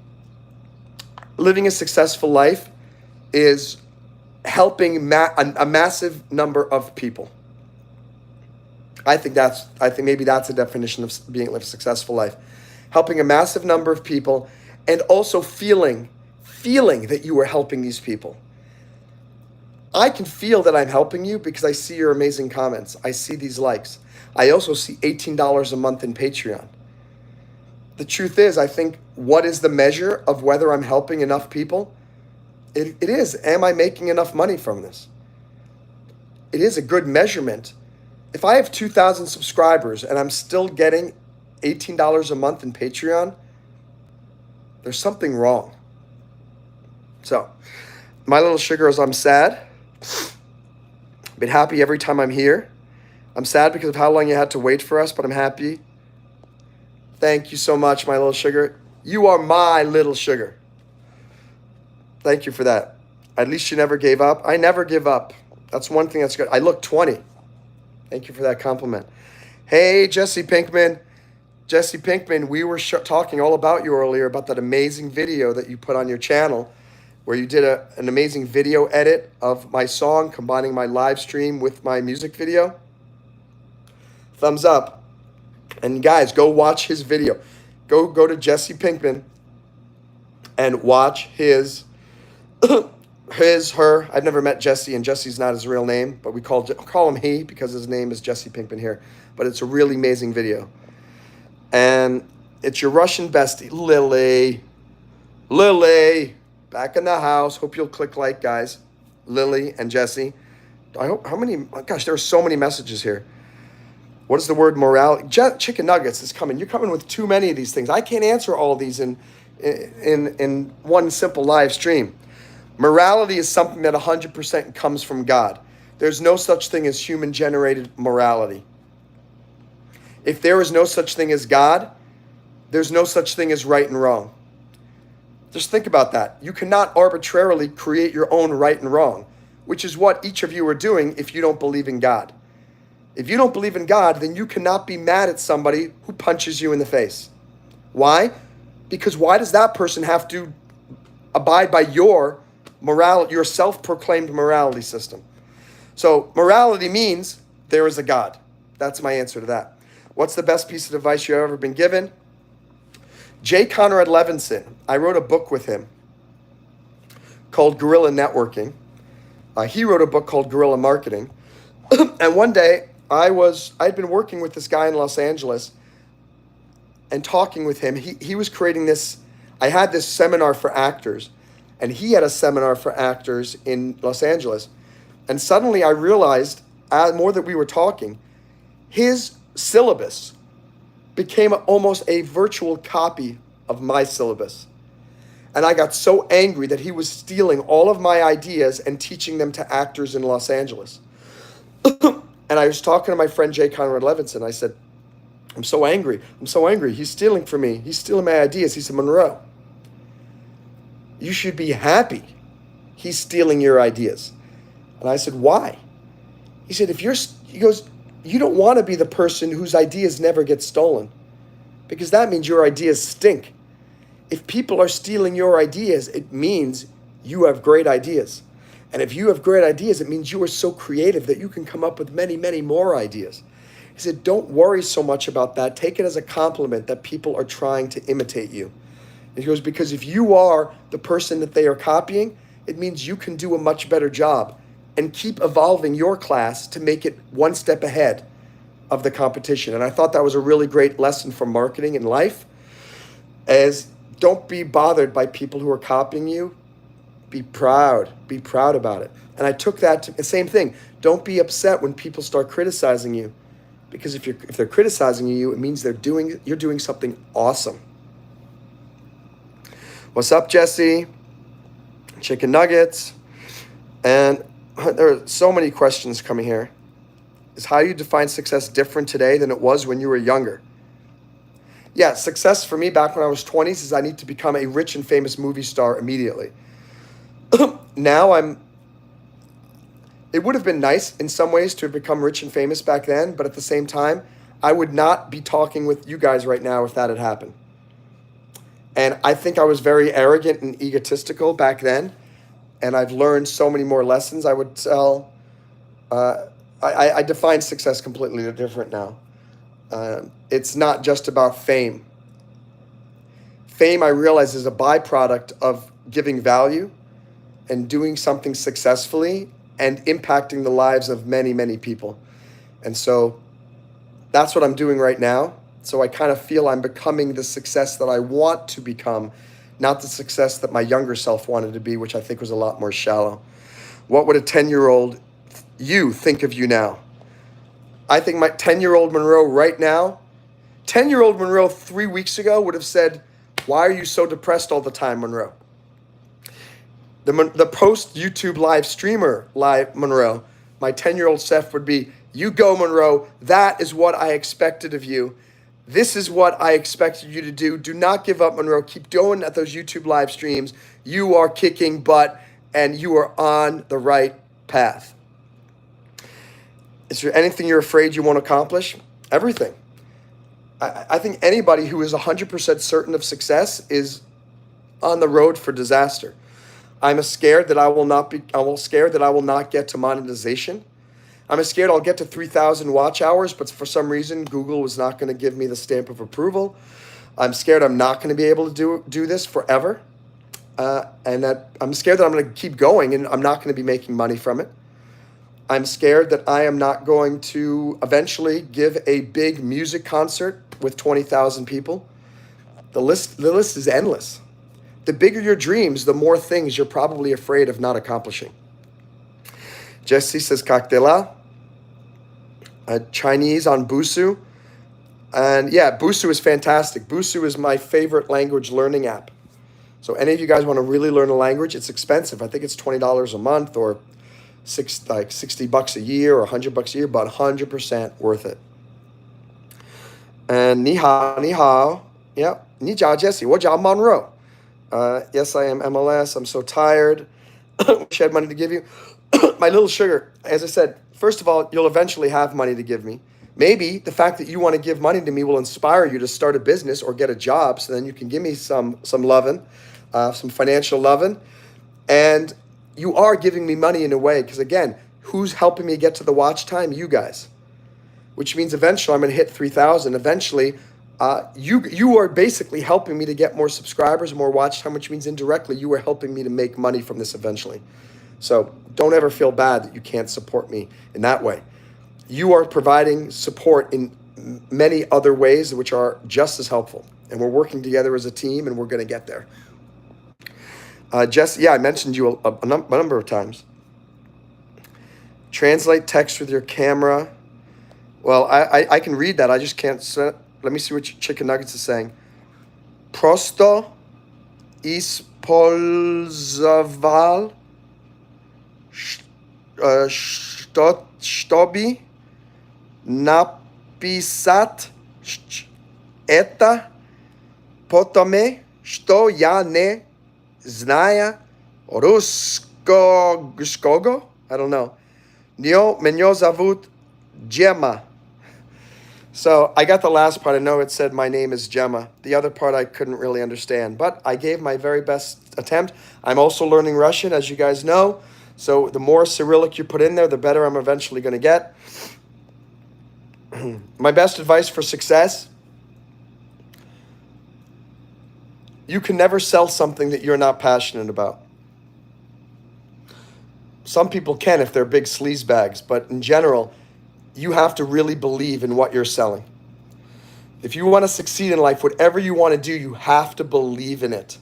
living a successful life is helping a massive number of people. I think maybe that's a definition of living a successful life. Helping a massive number of people and also feeling that you are helping these people. I can feel that I'm helping you because I see your amazing comments. I see these likes. I also see $18 a month in Patreon. The truth is, I think, what is the measure of whether I'm helping enough people? It is, am I making enough money from this? It is a good measurement. If I have 2,000 subscribers and I'm still getting $18 a month in Patreon, there's something wrong. So, my little sugar is, I'm sad. I've been happy every time I'm here. I'm sad because of how long you had to wait for us, but I'm happy. Thank you so much, my little sugar. You are my little sugar. Thank you for that. At least you never gave up. I never give up. That's one thing that's good. I look 20. Thank you for that compliment. Hey, Jesse Pinkman. Jesse Pinkman, we were talking all about you earlier, about that amazing video that you put on your channel where you did an amazing video edit of my song, combining my live stream with my music video. Thumbs up. And guys, go watch his video. Go to Jesse Pinkman and watch his, her. I've never met Jesse, and Jesse's not his real name, but we call him he because his name is Jesse Pinkman here. But it's a really amazing video. And it's your Russian bestie, Lily. Lily, back in the house. Hope you'll click like, guys. Lily and Jesse. I hope, how many, gosh, there are so many messages here. What is the word morality? Chicken nuggets is coming. You're coming with too many of these things. I can't answer all these in one simple live stream. Morality is something that 100% comes from God. There's no such thing as human-generated morality. If there is no such thing as God, there's no such thing as right and wrong. Just think about that. You cannot arbitrarily create your own right and wrong, which is what each of you are doing if you don't believe in God. If you don't believe in God, then you cannot be mad at somebody who punches you in the face. Why? Because why does that person have to abide by your self-proclaimed morality system? So morality means there is a God. That's my answer to that. What's the best piece of advice you've ever been given? J. Conrad Levinson. I wrote a book with him called Guerrilla Networking. He wrote a book called Guerrilla Marketing. And one day, I'd been working with this guy in Los Angeles and talking with him. He was creating this, I had this seminar for actors, and he had a seminar for actors in Los Angeles. And suddenly I realized, more that we were talking, his syllabus became almost a virtual copy of my syllabus. And I got so angry that he was stealing all of my ideas and teaching them to actors in Los Angeles. And I was talking to my friend J. Conrad Levinson. I said, I'm so angry. He's stealing from me. He's stealing my ideas. He said, Monroe, you should be happy he's stealing your ideas. And I said, why? He said, he goes, you don't want to be the person whose ideas never get stolen, because that means your ideas stink. If people are stealing your ideas, it means you have great ideas. And if you have great ideas, it means you are so creative that you can come up with many, many more ideas. He said, don't worry so much about that. Take it as a compliment that people are trying to imitate you. And he goes, because if you are the person that they are copying, it means you can do a much better job and keep evolving your class to make it one step ahead of the competition. And I thought that was a really great lesson for marketing in life, as don't be bothered by people who are copying you. Be proud about it. And I took that to the same thing. Don't be upset when people start criticizing you, because if they're criticizing you, it means you're doing something awesome. What's up, Jesse? Chicken nuggets. And there are so many questions coming here. Is how you define success different today than it was when you were younger? Yeah, success for me back when I was 20s is I need to become a rich and famous movie star immediately. Now it would have been nice in some ways to have become rich and famous back then, but at the same time, I would not be talking with you guys right now if that had happened. And I think I was very arrogant and egotistical back then, and I've learned so many more lessons. I would tell, I define success completely different now. It's not just about fame. Fame, I realize, is a byproduct of giving value and doing something successfully and impacting the lives of many, many people. And so that's what I'm doing right now. So I kind of feel I'm becoming the success that I want to become, not the success that my younger self wanted to be, which I think was a lot more shallow. What would a 10-year-old you think of you now? I think my 10-year-old Monroe right now, 10-year-old Monroe 3 weeks ago would have said, why are you so depressed all the time, Monroe? The post-YouTube live streamer live Monroe, my 10-year-old self would be, you go, Monroe. That is what I expected of you. This is what I expected you to do. Do not give up, Monroe. Keep going at those YouTube live streams. You are kicking butt, and you are on the right path. Is there anything you're afraid you won't accomplish? Everything. I think anybody who is 100% certain of success is on the road for disaster. I'm scared that I will not get to monetization. I'm scared I'll get to 3,000 watch hours, but for some reason, Google was not going to give me the stamp of approval. I'm scared I'm not going to be able to do this forever. And that I'm scared that I'm going to keep going and I'm not going to be making money from it. I'm scared that I am not going to eventually give a big music concert with 20,000 people. The list is endless. The bigger your dreams, the more things you're probably afraid of not accomplishing. Jesse says Kaktela. Chinese on Busu. And yeah, Busu is fantastic. Busu is my favorite language learning app. So any of you guys want to really learn a language, it's expensive. I think it's $20 a month or $60 a year or $100 a year, but 100% worth it. And ni hao. Yeah, ni jiao Jesse. Wo jiao Monroe. Yes, I am MLS. I'm so tired. Wish I had money to give you. My little sugar, as I said, first of all, you'll eventually have money to give me. Maybe the fact that you want to give money to me will inspire you to start a business or get a job, so then you can give me some loving, some financial loving. And you are giving me money in a way, because again, who's helping me get to the watch time? You guys. Which means eventually I'm going to hit 3,000. Eventually, you are basically helping me to get more subscribers, more watch time, which means indirectly you are helping me to make money from this eventually. So don't ever feel bad that you can't support me in that way. You are providing support in many other ways which are just as helpful. And we're working together as a team, and we're going to get there. Jesse, yeah, I mentioned you a number of times. Translate text with your camera. Well, I can read that. I just can't. Let me see what Chicken Nuggets is saying. Prosto ispolzoval чтобы написать это, потому что я не знаю русского. I don't know. Меня зовут Gemma. So I got the last part. I know it said my name is Gemma. The other part I couldn't really understand, but I gave my very best attempt. I'm also learning Russian, as you guys know. So the more Cyrillic you put in there, the better I'm eventually going to get. My best advice for success: you can never sell something that you're not passionate about. Some people can if they're big sleaze bags, but in general, you have to really believe in what you're selling. If you want to succeed in life, whatever you want to do, you have to believe in it.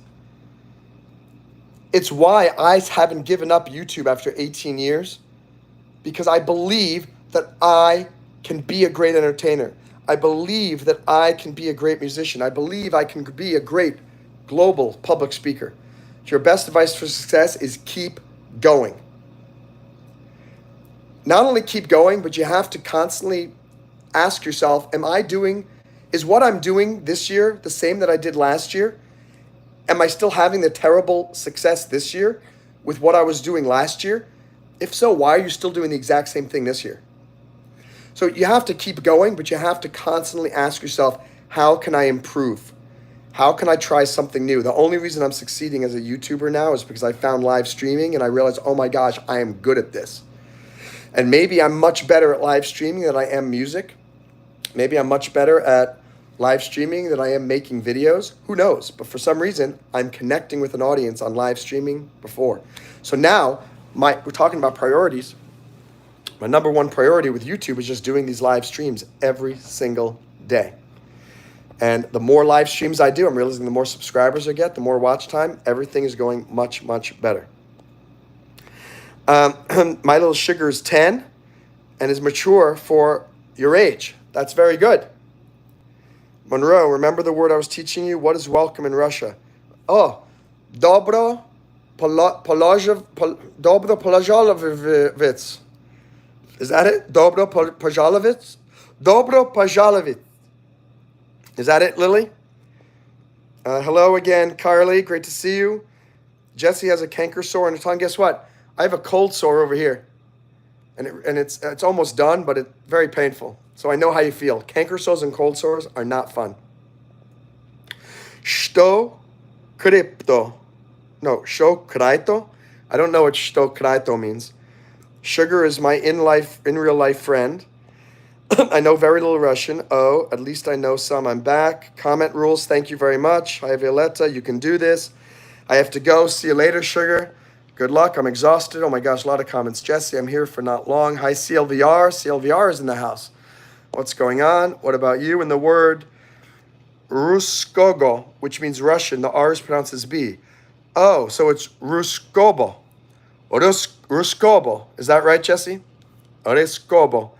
It's why I haven't given up YouTube after 18 years, because I believe that I can be a great entertainer. I believe that I can be a great musician. I believe I can be a great global public speaker. Your best advice for success is keep going. Not only keep going, but you have to constantly ask yourself, is what I'm doing this year the same that I did last year? Am I still having the terrible success this year with what I was doing last year? If so, why are you still doing the exact same thing this year? So you have to keep going, but you have to constantly ask yourself, how can I improve? How can I try something new? The only reason I'm succeeding as a YouTuber now is because I found live streaming and I realized, oh my gosh, I am good at this. And maybe I'm much better at live streaming than I am music. Maybe I'm much better at live streaming than I am making videos. Who knows? But for some reason, I'm connecting with an audience on live streaming before. So now, we're talking about priorities. My number one priority with YouTube is just doing these live streams every single day. And the more live streams I do, I'm realizing the more subscribers I get, the more watch time, everything is going much, much better. My little sugar is 10 and is mature for your age. That's very good. Monroe, remember the word I was teaching you? What is welcome in Russia? Oh, dobro polajolovitz. Is that it? Dobro polajolovitz? Dobro polajolovitz. Is that it, Lily? Hello again, Carly. Great to see you. Jesse has a canker sore on her tongue. Guess what? I have a cold sore over here. And it's almost done, but it's very painful. So I know how you feel. Canker sores and cold sores are not fun. Što krypto. No, što kryto? I don't know what što kryto means. Sugar is my in real life friend. I know very little Russian. Oh, at least I know some. I'm back. Comment rules. Thank you very much. Hi, Violetta. You can do this. I have to go. See you later, Sugar. Good luck. I'm exhausted. Oh my gosh, a lot of comments. Jesse, I'm here for not long. Hi, CLVR. CLVR is in the house. What's going on? What about you? And the word Ruskogo, which means Russian, the R is pronounced as B. Oh, so it's Ruskobo. Ruskobo. Is that right, Jesse? Ruskobo.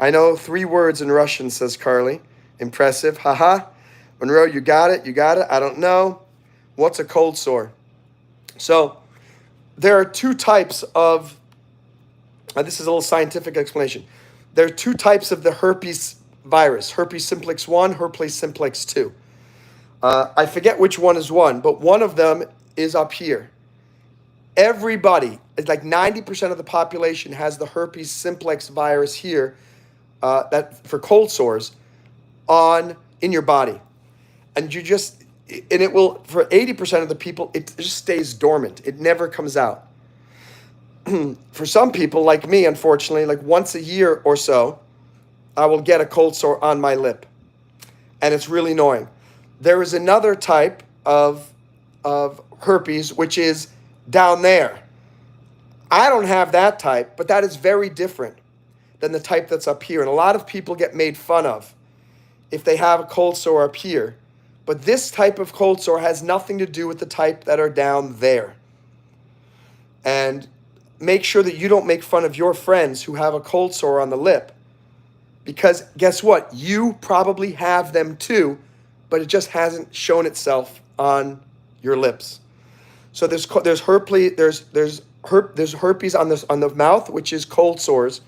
I know 3 words in Russian, says Carly. Impressive. Haha. Monroe, you got it. You got it. I don't know. What's a cold sore? So there are 2 types of, this is a little scientific explanation. There are 2 types of the herpes virus, herpes simplex 1, herpes simplex 2. I forget which one is one, but one of them is up here. Everybody, it's like 90% of the population has the herpes simplex virus here, that for cold sores, in your body. And it will, for 80% of the people, it just stays dormant. It never comes out. For some people, like me, unfortunately, like once a year or so, I will get a cold sore on my lip. And it's really annoying. There is another type of herpes, which is down there. I don't have that type, but that is very different than the type that's up here. And a lot of people get made fun of if they have a cold sore up here. But this type of cold sore has nothing to do with the type that are down there. And make sure that you don't make fun of your friends who have a cold sore on the lip. Because guess what? You probably have them too, but it just hasn't shown itself on your lips. So there's herpes on the mouth, which is cold sores,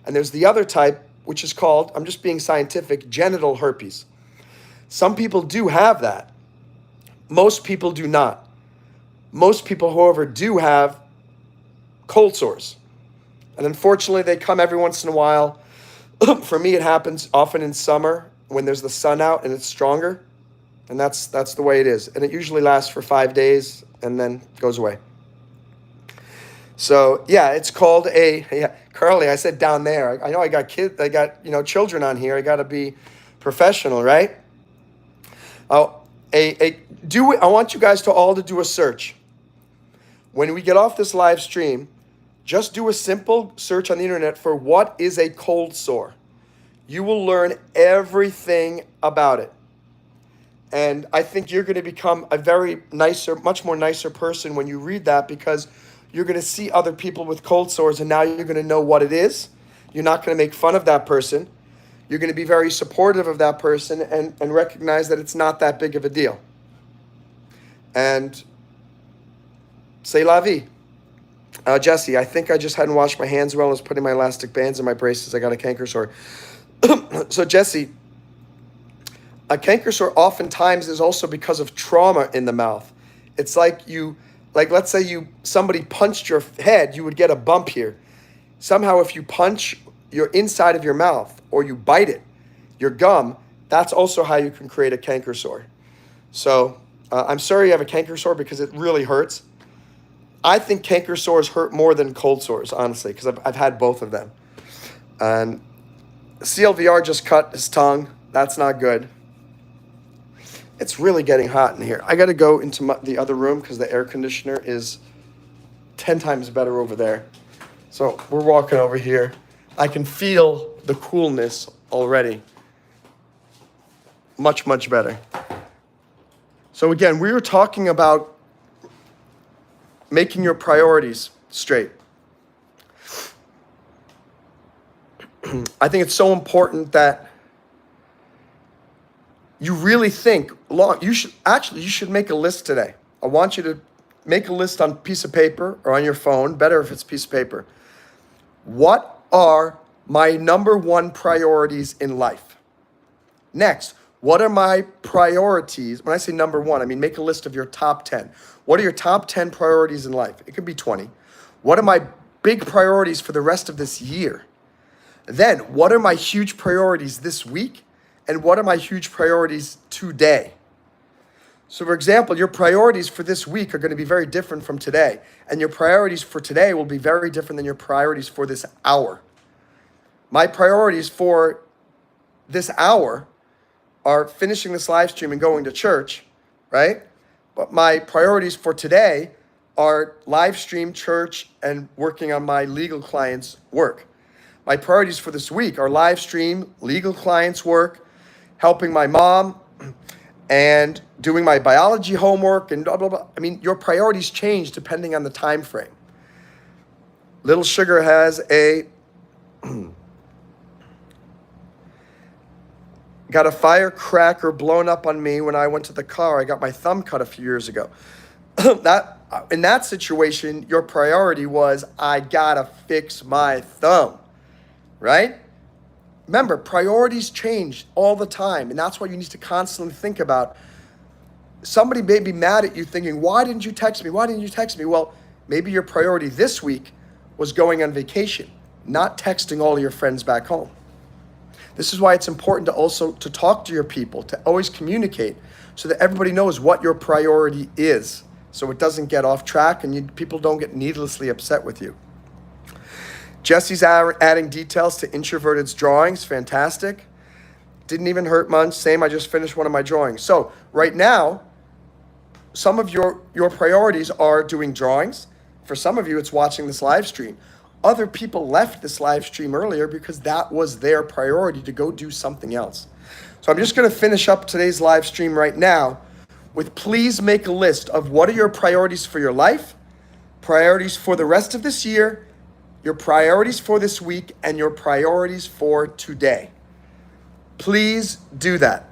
and there's the other type, which is called, I'm just being scientific, genital herpes. Some people do have that. Most people do not. Most people, however, do have cold sores. And unfortunately, they come every once in a while. For me, it happens often in summer when there's the sun out and it's stronger. And that's the way it is. And it usually lasts for 5 days and then goes away. So yeah, it's called Carly, I said down there. I know I got kids, I got, children on here. I got to be professional, right? Oh, I want you guys to all to do a search. When we get off this live stream, just do a simple search on the internet for what is a cold sore. You will learn everything about it. And I think you're going to become a much more nicer person when you read that, because you're going to see other people with cold sores, and now you're going to know what it is. You're not going to make fun of that person. You're going to be very supportive of that person and recognize that it's not that big of a deal. And c'est la vie. Jesse, I think I just hadn't washed my hands well. I was putting my elastic bands in my braces. I got a canker sore. So Jesse, a canker sore oftentimes is also because of trauma in the mouth. It's like let's say somebody punched your head, you would get a bump here. Somehow if you punch your inside of your mouth or you bite it, your gum, that's also how you can create a canker sore. So I'm sorry you have a canker sore, because it really hurts. I think canker sores hurt more than cold sores, honestly, because I've had both of them. And CLVR just cut his tongue. That's not good. It's really getting hot in here. I got to go into the other room because the air conditioner is 10 times better over there. So we're walking over here. I can feel the coolness already. Much, much better. So again, we were talking about making your priorities straight. I think it's so important that you really think long. You should make a list today. I want you to make a list on a piece of paper or on your phone, better if it's a piece of paper. What are my number one priorities in life? Next, what are my priorities? When I say number one, I mean make a list of your top 10. What are your top 10 priorities in life? It could be 20. What are my big priorities for the rest of this year? Then, what are my huge priorities this week? And what are my huge priorities today? So for example, your priorities for this week are going to be very different from today. And your priorities for today will be very different than your priorities for this hour. My priorities for this hour are finishing this live stream and going to church, right? But my priorities for today are live stream, church, and working on my legal clients' work. My priorities for this week are live stream, legal clients' work, helping my mom, and doing my biology homework, and blah, blah, blah. I mean, your priorities change depending on the time frame. Little Sugar has got a firecracker blown up on me when I went to the car. I got my thumb cut a few years ago. In that situation, your priority was, I gotta fix my thumb, right? Remember, priorities change all the time, and that's what you need to constantly think about. Somebody may be mad at you thinking, why didn't you text me? Why didn't you text me? Well, maybe your priority this week was going on vacation, not texting all of your friends back home. This is why it's important to talk to your people, to always communicate so that everybody knows what your priority is, so it doesn't get off track and people don't get needlessly upset with you. Jesse's adding details to Introverted's drawings. Fantastic. Didn't even hurt much. Same, I just finished one of my drawings. So right now, some of your priorities are doing drawings. For some of you, it's watching this live stream. Other people left this live stream earlier because that was their priority to go do something else. So I'm just going to finish up today's live stream right now with, please make a list of what are your priorities for your life, priorities for the rest of this year, your priorities for this week, and your priorities for today. Please do that.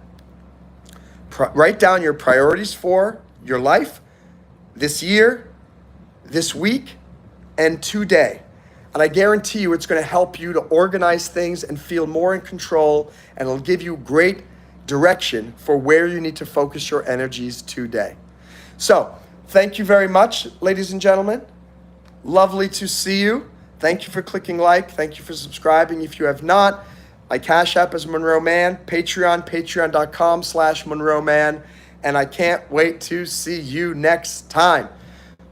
Write down your priorities for your life, this year, this week, and today. And I guarantee you it's going to help you to organize things and feel more in control, and it'll give you great direction for where you need to focus your energies today. So, thank you very much, ladies and gentlemen. Lovely to see you. Thank you for clicking like. Thank you for subscribing. If you have not, my Cash App is MonroeMann. Patreon, patreon.com/MonroeMann. And I can't wait to see you next time.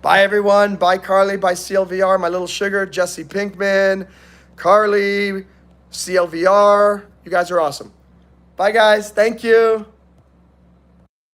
Bye, everyone. Bye, Carly. Bye, CLVR, my little sugar, Jesse Pinkman, Carly, CLVR. You guys are awesome. Bye, guys. Thank you.